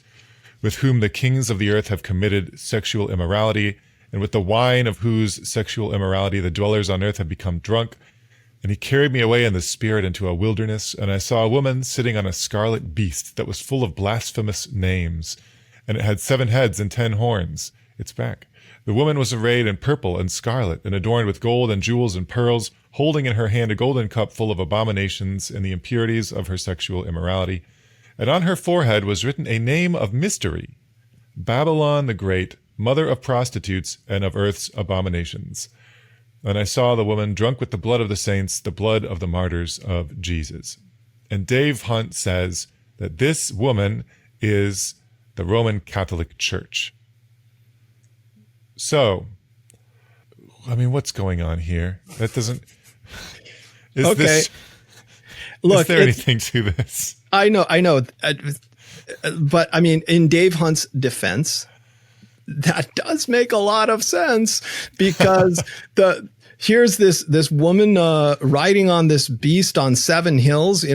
with whom the kings of the earth have committed sexual immorality, and with the wine of whose sexual immorality the dwellers on earth have become drunk." And he carried me away in the spirit into a wilderness, and I saw a woman sitting on a scarlet beast that was full of blasphemous names, and it had 7 heads and 10 horns. Its back. The woman was arrayed in purple and scarlet, and adorned with gold and jewels and pearls, holding in her hand a golden cup full of abominations and the impurities of her sexual immorality. And on her forehead was written a name of mystery, Babylon the Great, mother of prostitutes and of earth's abominations. And I saw the woman drunk with the blood of the saints, the blood of the martyrs of Jesus. And Dave Hunt says that this woman is the Roman Catholic Church. So, I mean, what's going on here? That doesn't... Look, is there anything to this? I know. But, I mean, in Dave Hunt's defense, that does make a lot of sense, because here's this woman riding on this beast on 7 hills,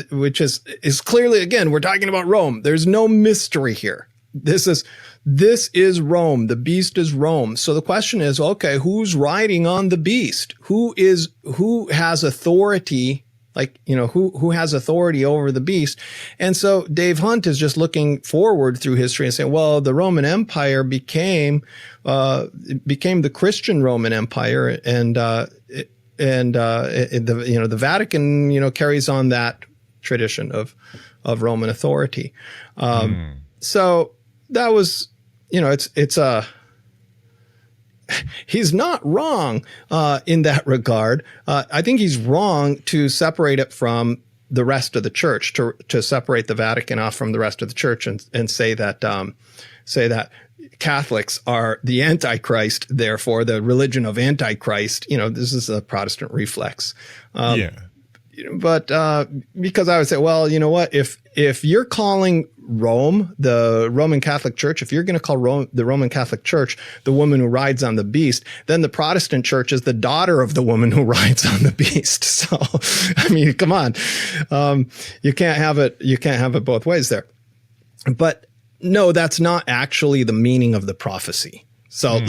which is clearly, again, we're talking about Rome. There's no mystery here. This is Rome. The beast is Rome. So the question is, okay, who's riding on the beast? Who has authority? Who has authority over the beast? And so Dave Hunt is just looking forward through history and saying, well, the Roman Empire became the Christian Roman Empire, and the Vatican, carries on that tradition of Roman authority. So that was, he's not wrong in that regard. I think he's wrong to separate it from the rest of the church, to separate the Vatican off from the rest of the church and say that Catholics are the Antichrist, therefore the religion of Antichrist. This is a Protestant reflex. Yeah. But because I would say, well, you know what? If you're calling Rome, the Roman Catholic Church, if you're going to call the Roman Catholic Church the woman who rides on the beast, then the Protestant Church is the daughter of the woman who rides on the beast. So, I mean, come on, you can't have it. You can't have it both ways there. But no, that's not actually the meaning of the prophecy. So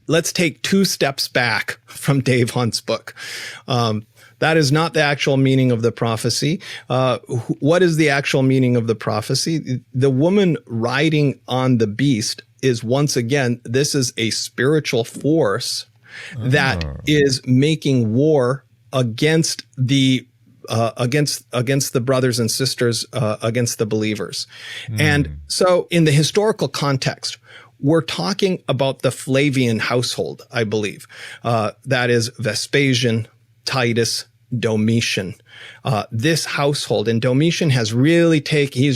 let's take 2 steps back from Dave Hunt's book. That is not the actual meaning of the prophecy. What is the actual meaning of the prophecy? The woman riding on the beast is, once again, this is a spiritual force that is making war against the brothers and sisters, against the believers. And so in the historical context, we're talking about the Flavian household, I believe. That is Vespasian, Titus, Domitian, this household. And Domitian he's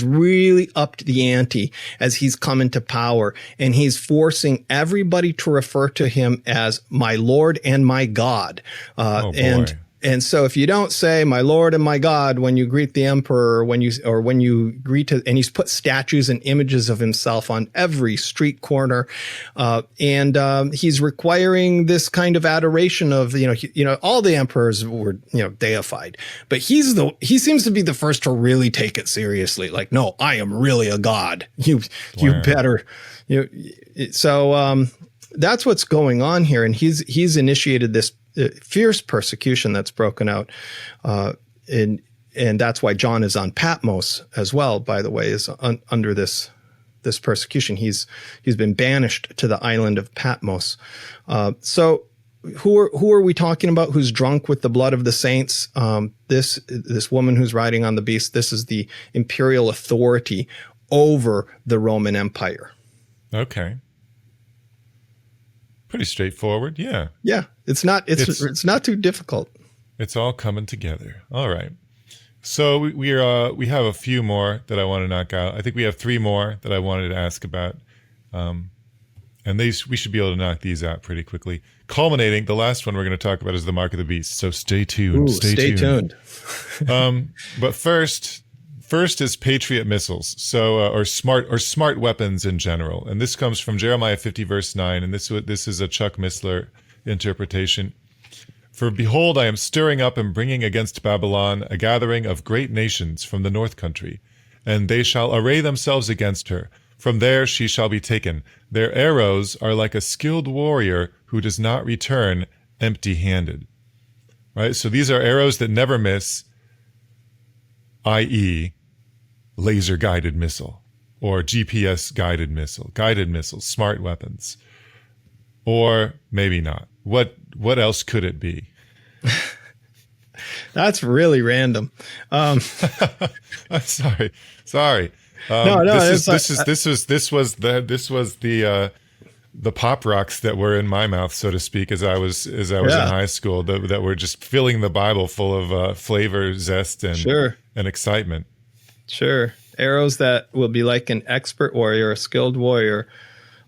really upped the ante as he's come into power, and he's forcing everybody to refer to him as my Lord and my God. And so if you don't say my Lord and my God when you greet the emperor, when you greet and he's put statues and images of himself on every street corner, and he's requiring this kind of adoration of all the emperors were deified, but he seems to be the first to really take it seriously. Like, no, I am really a god. You better. So that's what's going on here, and he's initiated this fierce persecution that's broken out, and that's why John is on Patmos as well. By the way, is under this persecution. He's been banished to the island of Patmos. So who are we talking about? Who's drunk with the blood of the saints? This woman who's riding on the beast. This is the imperial authority over the Roman Empire. Okay. Pretty straightforward. Yeah. Yeah. It's not too difficult. It's all coming together. All right. So we have a few more that I want to knock out. I think we have 3 more that I wanted to ask about. And we should be able to knock these out pretty quickly. Culminating, the last one we're going to talk about is the mark of the beast. So stay tuned. Ooh, stay tuned. But first is Patriot missiles. So or smart weapons in general. And this comes from Jeremiah 50 verse 9, and this is a Chuck Missler interpretation. For behold, I am stirring up and bringing against Babylon a gathering of great nations from the north country, and they shall array themselves against her. From there she shall be taken. Their arrows are like a skilled warrior who does not return empty-handed. Right? So these are arrows that never miss, i.e., laser-guided missile or GPS-guided missile, guided missiles, smart weapons. Or maybe not. What else could it be? That's really random. I'm sorry. No. This was the pop rocks that were in my mouth, so to speak, as I was in high school, that were just filling the Bible full of flavor, zest, and excitement. Sure. Arrows that will be like an expert warrior, a skilled warrior,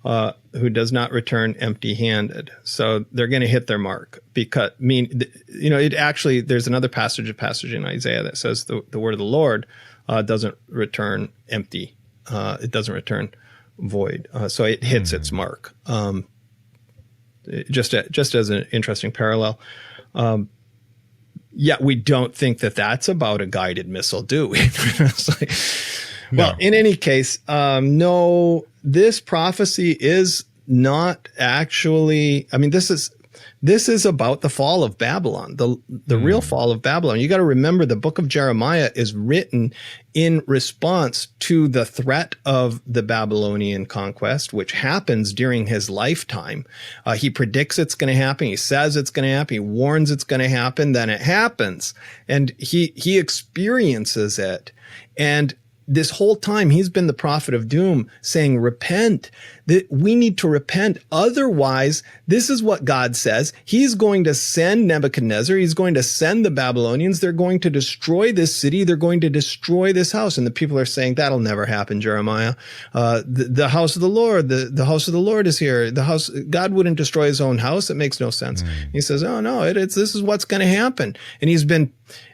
who does not return empty-handed. So they're going to hit their mark because, it actually, there's another passage in Isaiah that says the word of the Lord doesn't return empty. It doesn't return void. So it hits its mark. Just as an interesting parallel. Yet we don't think that that's about a guided missile, do we? No. Well, in any case, no, this prophecy is not actually, this is about the fall of Babylon, the real fall of Babylon. You got to remember the book of Jeremiah is written in response to the threat of the Babylonian conquest, which happens during his lifetime. He predicts it's going to happen. He says it's going to happen. He warns it's going to happen. Then it happens. And he experiences it. And this whole time, he's been the prophet of doom saying, repent. that we need to repent. Otherwise, this is what God says. He's going to send Nebuchadnezzar. He's going to send the Babylonians. They're going to destroy this city. They're going to destroy this house. And the people are saying, that'll never happen, Jeremiah. The house of the Lord, the house of the Lord is here. God wouldn't destroy his own house. It makes no sense. He says, oh no, this is what's going to happen.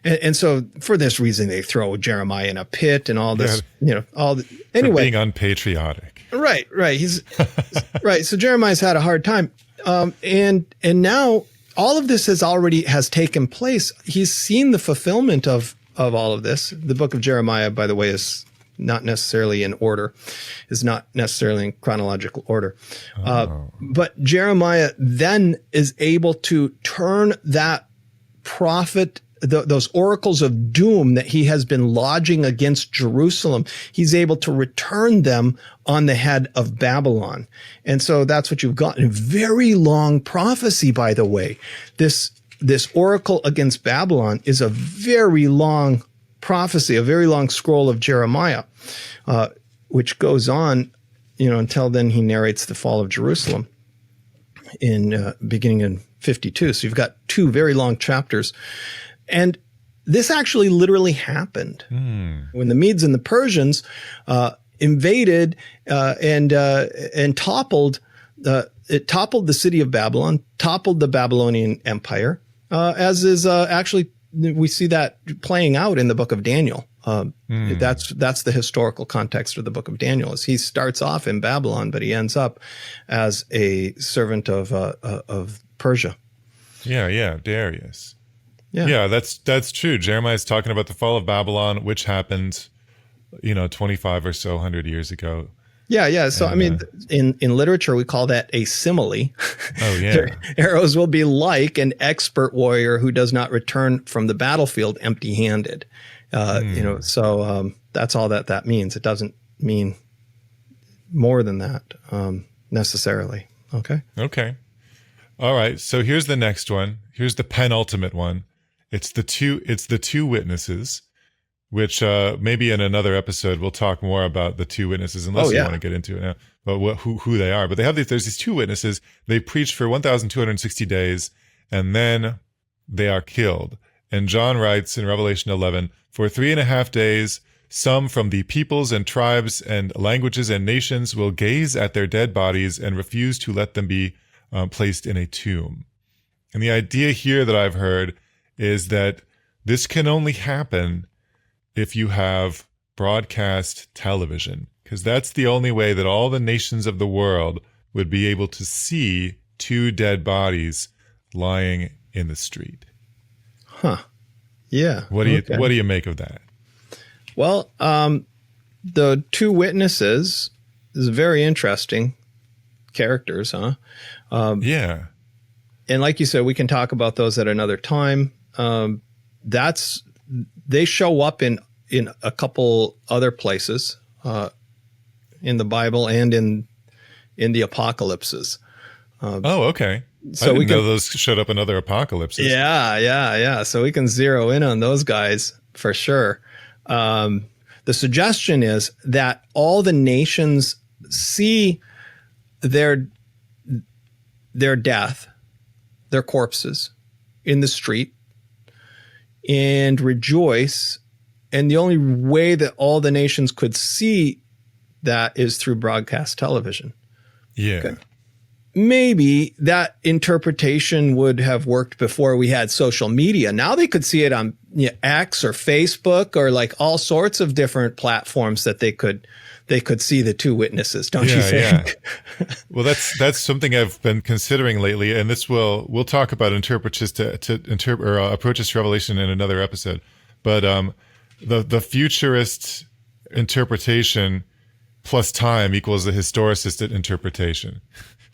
And so for this reason, they throw Jeremiah in a pit and all this, anyway. For being unpatriotic. Right. He's right. So Jeremiah's had a hard time. And now all of this has taken place. He's seen the fulfillment of all of this. The book of Jeremiah, by the way, is not necessarily in order, is not necessarily in chronological order. But Jeremiah then is able to turn that prophet, those oracles of doom that he has been lodging against Jerusalem, he's able to return them on the head of Babylon. And so that's what you've got. A very long prophecy, by the way. This oracle against Babylon is a very long prophecy, a very long scroll of Jeremiah, which goes on, until then he narrates the fall of Jerusalem beginning in 52. So you've got two very long chapters. And this actually literally happened when the Medes and the Persians invaded and toppled. It toppled the city of Babylon, toppled the Babylonian Empire, as is actually we see that playing out in the book of Daniel. That's the historical context of the book of Daniel. Is he starts off in Babylon, but he ends up as a servant of Persia. Yeah, Darius. Yeah, that's true. Jeremiah's talking about the fall of Babylon, which happened, 25 or so 100 years ago. Yeah. So, in literature, we call that a simile. Oh, yeah. Arrows will be like an expert warrior who does not return from the battlefield empty-handed. So that's all that means. It doesn't mean more than that necessarily. Okay. All right. So here's the next one. Here's the penultimate one. It's the two witnesses, which maybe in another episode we'll talk more about the two witnesses, unless you want to get into it now, but who they are. But there's these two witnesses. They preach for 1,260 days, and then they are killed. And John writes in Revelation 11, for 3.5 days, some from the peoples and tribes and languages and nations will gaze at their dead bodies and refuse to let them be placed in a tomb. And the idea here that I've heard is that this can only happen if you have broadcast television, because that's the only way that all the nations of the world would be able to see two dead bodies lying in the street. Huh. Yeah. What do you make of that? Well, the two witnesses is very interesting characters, huh? Yeah. And like you said, we can talk about those at another time. They show up in a couple other places in the Bible and in the apocalypses. Okay. So I didn't know those showed up in other apocalypses. Yeah. So we can zero in on those guys for sure. The suggestion is that all the nations see their death, their corpses in the street, and rejoice. And the only way that all the nations could see that is through broadcast television. Yeah. Okay. Maybe that interpretation would have worked before we had social media. Now they could see it on X or Facebook or like all sorts of different platforms that they could see the two witnesses. Don't you think? Yeah. Well, that's something I've been considering lately, and we'll talk about approaches to Revelation in another episode. But the futurist interpretation plus time equals the historicist interpretation.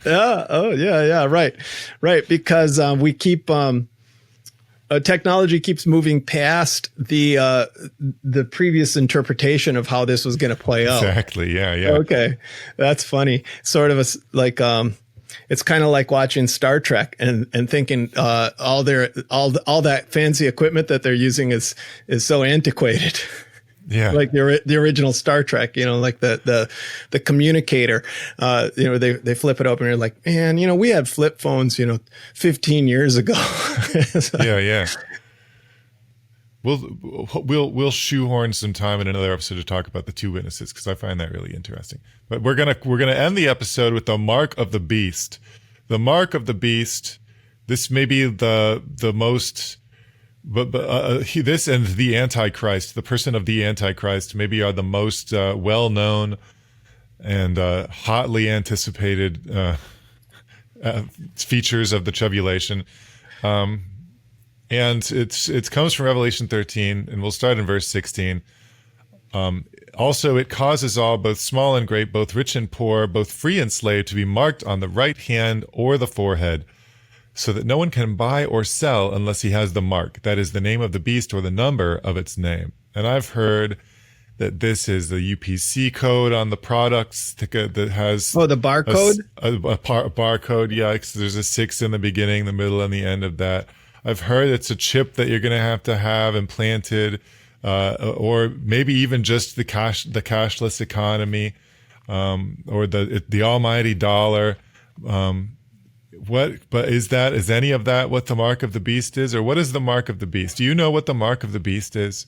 Yeah. Oh, yeah. Right. Because we keep technology keeps moving past the previous interpretation of how this was going to play out. Exactly. Yeah. Okay, that's funny. Sort of it's kind of like watching Star Trek and thinking all that fancy equipment that they're using is so antiquated. Yeah. Like the original Star Trek, like the communicator, they flip it open and you're like, man, we had flip phones, 15 years ago. So, Yeah. We'll shoehorn some time in another episode to talk about the two witnesses, because I find that really interesting. But we're gonna end the episode with the mark of the beast. The mark of the beast. This may be the most, this and the Antichrist, the person of the Antichrist, maybe are the most well-known and hotly anticipated features of the tribulation. And it comes from Revelation 13, and we'll start in verse 16. Also, it causes all, both small and great, both rich and poor, both free and slave, to be marked on the right hand or the forehead, so that no one can buy or sell unless he has the mark, that is, the name of the beast or the number of its name. And I've heard that this is the UPC code on the products that has... Oh, the barcode? A barcode, yeah, 'cause there's a 6 in the beginning, the middle, and the end of that. I've heard it's a chip that you're going to have implanted, or maybe even just the cashless economy, or the almighty dollar. But is any of that what the mark of the beast is, or what is the mark of the beast? Do you know what the mark of the beast is?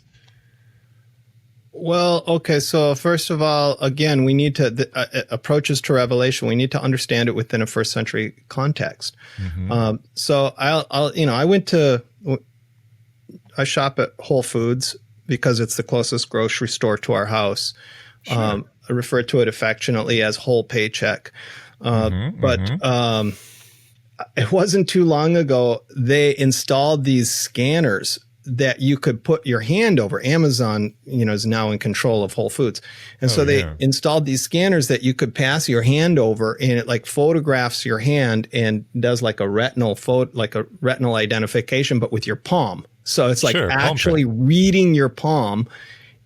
Well, okay. So first of all, again, we need to approaches to Revelation. We need to understand it within a first century context. Mm-hmm. So I shop at Whole Foods because it's the closest grocery store to our house. Sure. I refer to it affectionately as Whole Paycheck. It wasn't too long ago they installed these scanners that you could put your hand over. Amazon, is now in control of Whole Foods. And so they installed these scanners that you could pass your hand over, and it like photographs your hand and does like a retinal identification, but with your palm. So it's like actually reading your palm.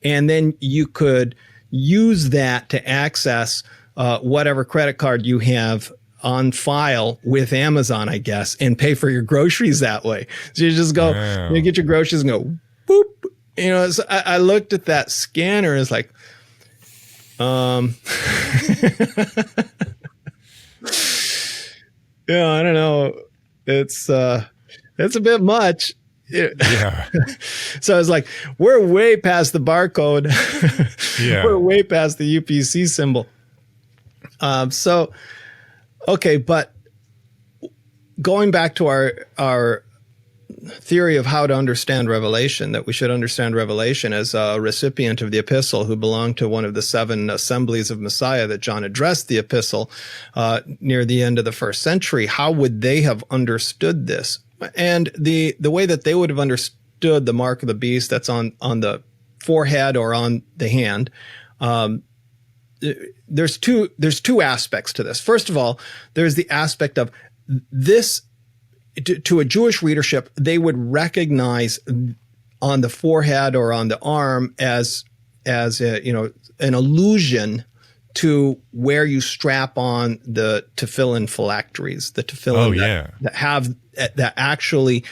And then you could use that to access whatever credit card you have on file with Amazon, I guess, and pay for your groceries that way. So you just go, you get your groceries and go, boop. So I looked at that scanner. It's like, I don't know. It's a bit much. Yeah. So it's like, we're way past the barcode. Yeah. We're way past the UPC symbol. Okay, but going back to our theory of how to understand Revelation, that we should understand Revelation as a recipient of the epistle who belonged to one of the 7 assemblies of Messiah that John addressed the epistle near the end of the first century, how would they have understood this? And the way that they would have understood the mark of the beast that's on the forehead or on the hand, there's two aspects to this. First of all, there's the aspect of this to a Jewish readership, they would recognize on the forehead or on the arm as an allusion to where you strap on the tefillin phylacteries, the tefillin that actually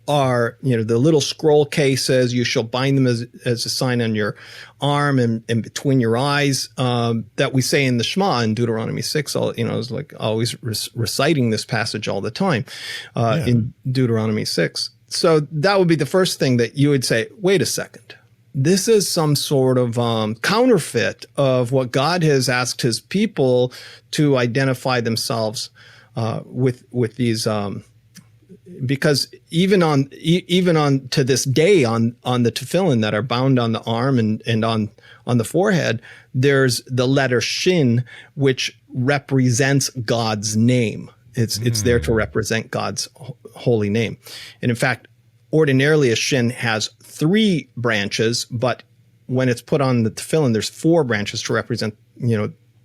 are, the little scroll cases. You shall bind them as a sign on your arm and between your eyes, that we say in the Shema in Deuteronomy 6. It's like always reciting this passage all the time in Deuteronomy 6. So that would be the first thing that you would say, wait a second. This is some sort of counterfeit of what God has asked his people to identify themselves with these, because even on to this day on the tefillin that are bound on the arm and on the forehead, there's the letter Shin, which represents God's name. It's there to represent God's holy name. And in fact, ordinarily a Shin has 3 branches, but when it's put on the tefillin, there's 4 branches to represent,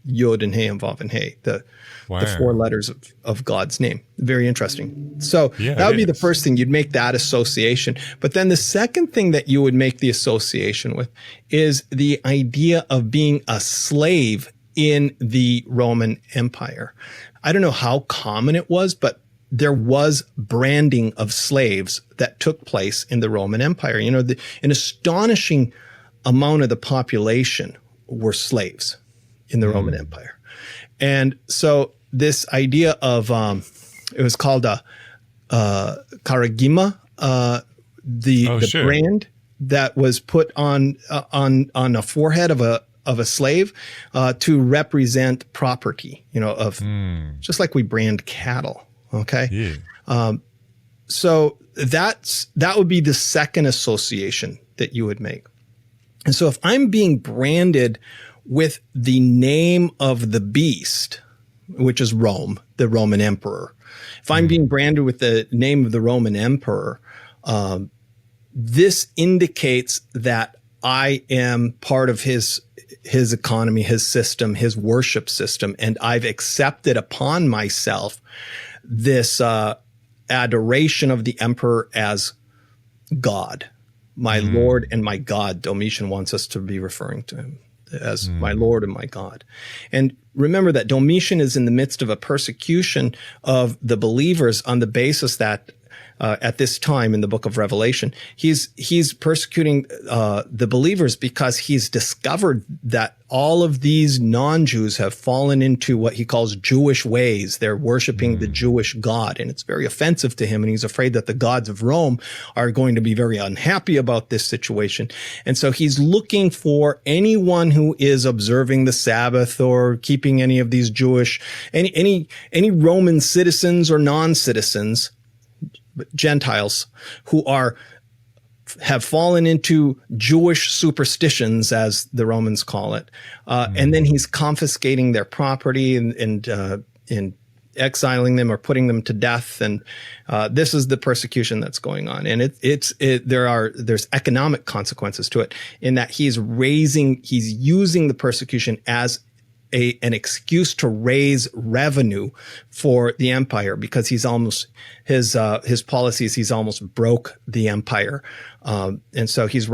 Yod and He and Vav and He, the 4 letters of God's name. Very interesting. So that would be the first thing. You'd make that association. But then the second thing that you would make the association with is the idea of being a slave in the Roman Empire. I don't know how common it was, but there was branding of slaves that took place in the Roman Empire. An astonishing amount of the population were slaves in the Roman Empire. And so this idea of, it was called a karagima, the sure. brand that was put on a forehead of a slave to represent property, just like we brand cattle. Okay. Yeah. So that would be the second association that you would make. And so if I'm being branded with the name of the beast, which is Rome, the Roman emperor, if I'm being branded with the name of the Roman emperor, this indicates that I am part of his economy, his system, his worship system, and I've accepted upon myself this adoration of the emperor as God, my Lord and my God. Domitian wants us to be referring to him as my Lord and my God. And remember that Domitian is in the midst of a persecution of the believers on the basis that at this time in the book of Revelation, he's persecuting the believers because he's discovered that all of these non-Jews have fallen into what he calls Jewish ways. They're worshiping the Jewish God, and it's very offensive to him, and he's afraid that the gods of Rome are going to be very unhappy about this situation. And so he's looking for anyone who is observing the Sabbath or keeping any of these Jewish, any Roman citizens or non-citizens, Gentiles who have fallen into Jewish superstitions, as the Romans call it, and then he's confiscating their property and exiling them or putting them to death. And this is the persecution that's going on, and there's economic consequences to it in that he's using the persecution as an excuse to raise revenue for the empire, because he's almost his policies, he's almost broke the empire. And so he's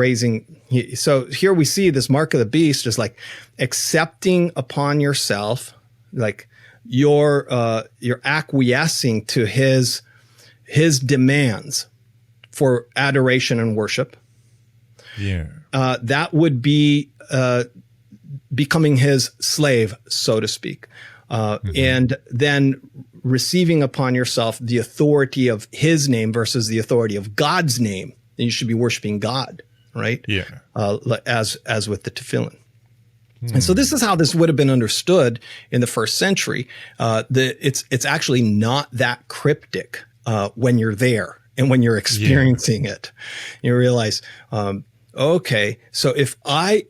so here we see this mark of the beast is like accepting upon yourself, like you're acquiescing to his demands for adoration and worship. Yeah. That would be, becoming his slave, so to speak, and then receiving upon yourself the authority of his name versus the authority of God's name. And you should be worshiping God, right? Yeah. As with the tefillin. And so this is how this would have been understood in the first century. It's actually not that cryptic when you're there and when you're experiencing it. You realize, okay, so if I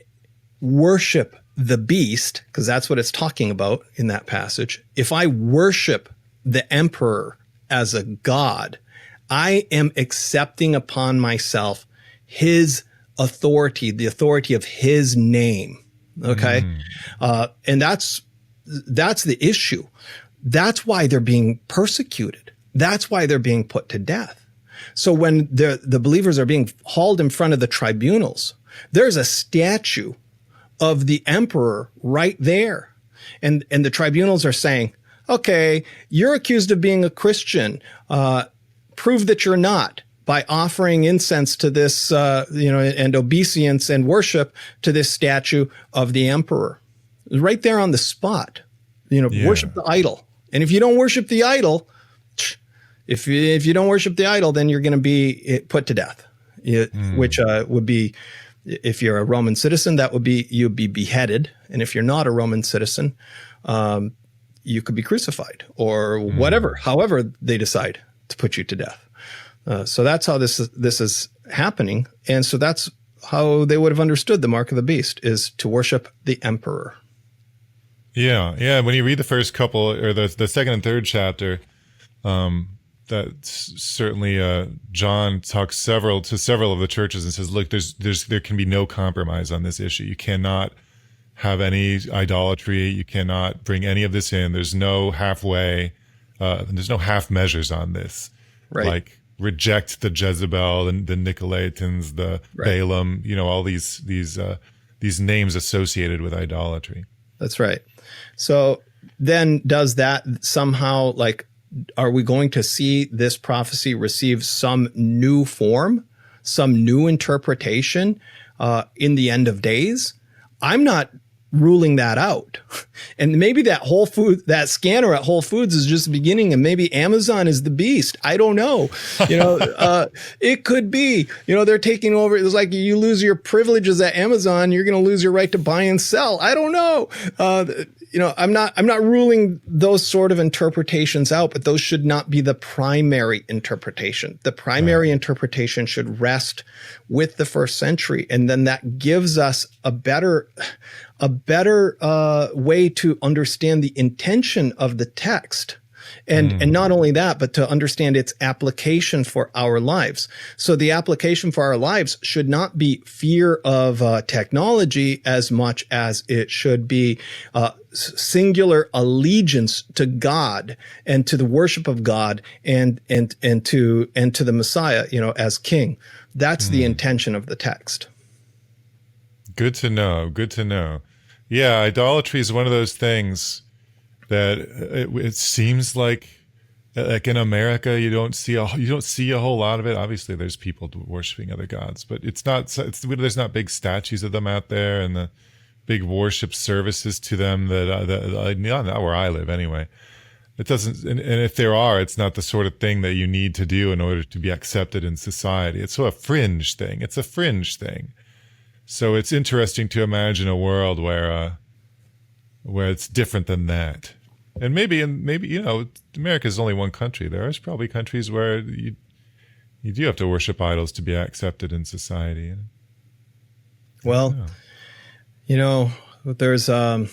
worship the beast, because that's what it's talking about in that passage, if I worship the emperor as a god, I am accepting upon myself his authority, the authority of his name. Okay. And that's the issue. That's why they're being persecuted. That's why they're being put to death. So when the believers are being hauled in front of the tribunals, there's a statue of the emperor right there. And the tribunals are saying, okay, you're accused of being a Christian. Prove that you're not by offering incense to this, and obeisance and worship to this statue of the emperor. Right there on the spot, worship the idol. And if you don't worship the idol, if you don't worship the idol, then you're going to be put to death, which would be, if you're a Roman citizen, you'd be beheaded. And if you're not a Roman citizen, you could be crucified or whatever, however they decide to put you to death. So that's how this is happening. And so that's how they would have understood the mark of the beast, is to worship the emperor. Yeah. Yeah. When you read the first couple, or the second and third chapter, that's certainly John talks to several of the churches and says, look, there can be no compromise on this issue. You cannot have any idolatry. You cannot bring any of this in. There's no halfway. There's no half measures on this. Right. Like reject the Jezebel and the Nicolaitans, the Balaam, all these names associated with idolatry. That's right. So then does that somehow, are we going to see this prophecy receive some new form, some new interpretation in the end of days. I'm not ruling that out. And maybe that scanner at Whole Foods is just the beginning, and maybe Amazon is the beast. I don't know. It could be, they're taking over. It's like you lose your privileges at Amazon, you're going to lose your right to buy and sell. I don't know. I'm not ruling those sort of interpretations out, but those should not be the primary interpretation. The primary interpretation should rest with the first century. And then that gives us a better way to understand the intention of the text. And not only that, but to understand its application for our lives. So the application for our lives should not be fear of technology as much as it should be singular allegiance to God and to the worship of God and to the Messiah, as King. That's the intention of the text. Good to know. Good to know. Yeah, idolatry is one of those things that it seems like in America you don't see a whole lot of it. Obviously, there's people worshiping other gods, but there's not big statues of them out there and the big worship services to them that not where I live anyway. It doesn't, and if there are, it's not the sort of thing that you need to do in order to be accepted in society. It's a fringe thing. It's a fringe thing. So it's interesting to imagine a world where it's different than that. And maybe America is only one country. There is probably countries where you do have to worship idols to be accepted in society. Well, there's a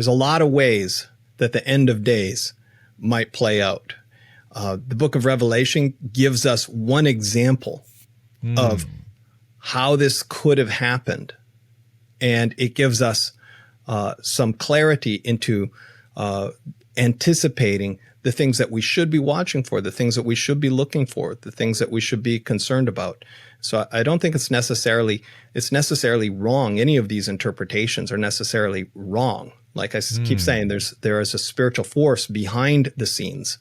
lot of ways that the end of days might play out. The book of Revelation gives us one example of how this could have happened. And it gives us some clarity into anticipating the things that we should be watching for, the things that we should be looking for, the things that we should be concerned about. So I don't think it's necessarily wrong. Any of these interpretations are necessarily wrong. Like I keep saying, there is a spiritual force behind the scenes,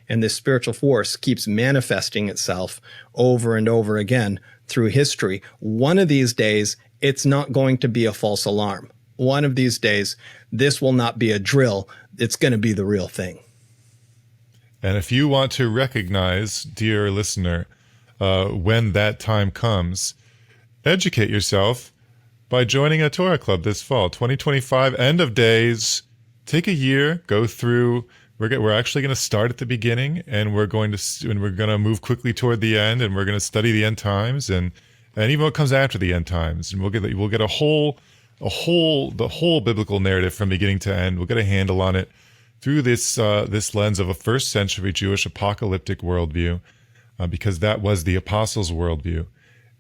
and this spiritual force keeps manifesting itself over and over again through history. One of these days, it's not going to be a false alarm. One of these days, this will not be a drill. It's going to be the real thing. And if you want to recognize, dear listener, when that time comes, educate yourself by joining a Torah club this fall. 2025, end of days. Take a year, go through. We're actually going to start at the beginning, and we're going to move quickly toward the end, and we're going to study the end times and even what comes after the end times, and we'll get the whole biblical narrative from beginning to end. We'll get a handle on it through this lens of a first century Jewish apocalyptic worldview, because that was the apostles' worldview,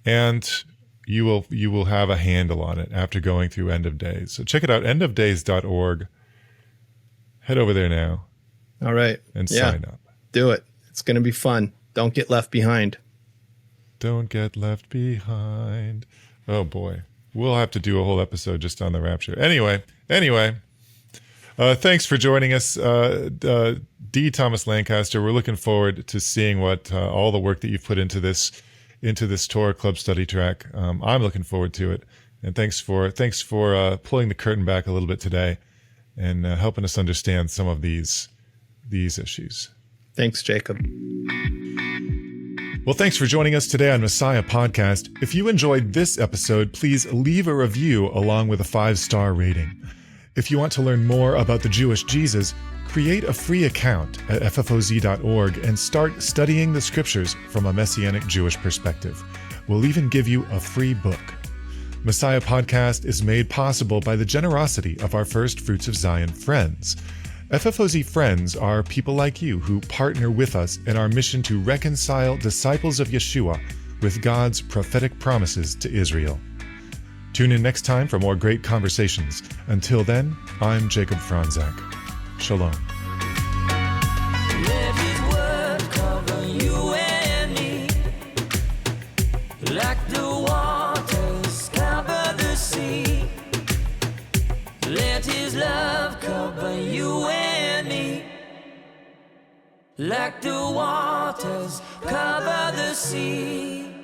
and you will have a handle on it after going through End of Days. So check it out, endofdays.org. Head over there now. All right. And sign up. Do it. It's going to be fun. Don't get left behind. Don't get left behind. Oh boy. We'll have to do a whole episode just on the rapture. Anyway. Thanks for joining us, D. Thomas Lancaster. We're looking forward to seeing what all the work that you've put into this Torah Club study track. I'm looking forward to it. And thanks for pulling the curtain back a little bit today and helping us understand some of these issues. Thanks, Jacob. Well, thanks for joining us today on Messiah Podcast. If you enjoyed this episode, please leave a review along with a 5-star rating. If you want to learn more about the Jewish Jesus, create a free account at ffoz.org and start studying the scriptures from a Messianic Jewish perspective. We'll even give you a free book. Messiah Podcast is made possible by the generosity of our First Fruits of Zion friends. FFOZ friends are people like you who partner with us in our mission to reconcile disciples of Yeshua with God's prophetic promises to Israel. Tune in next time for more great conversations. Until then, I'm Jacob Franzak. Shalom. Let his word cover you and me, like the waters cover the sea. Let his love cover you and me, like the waters cover the sea.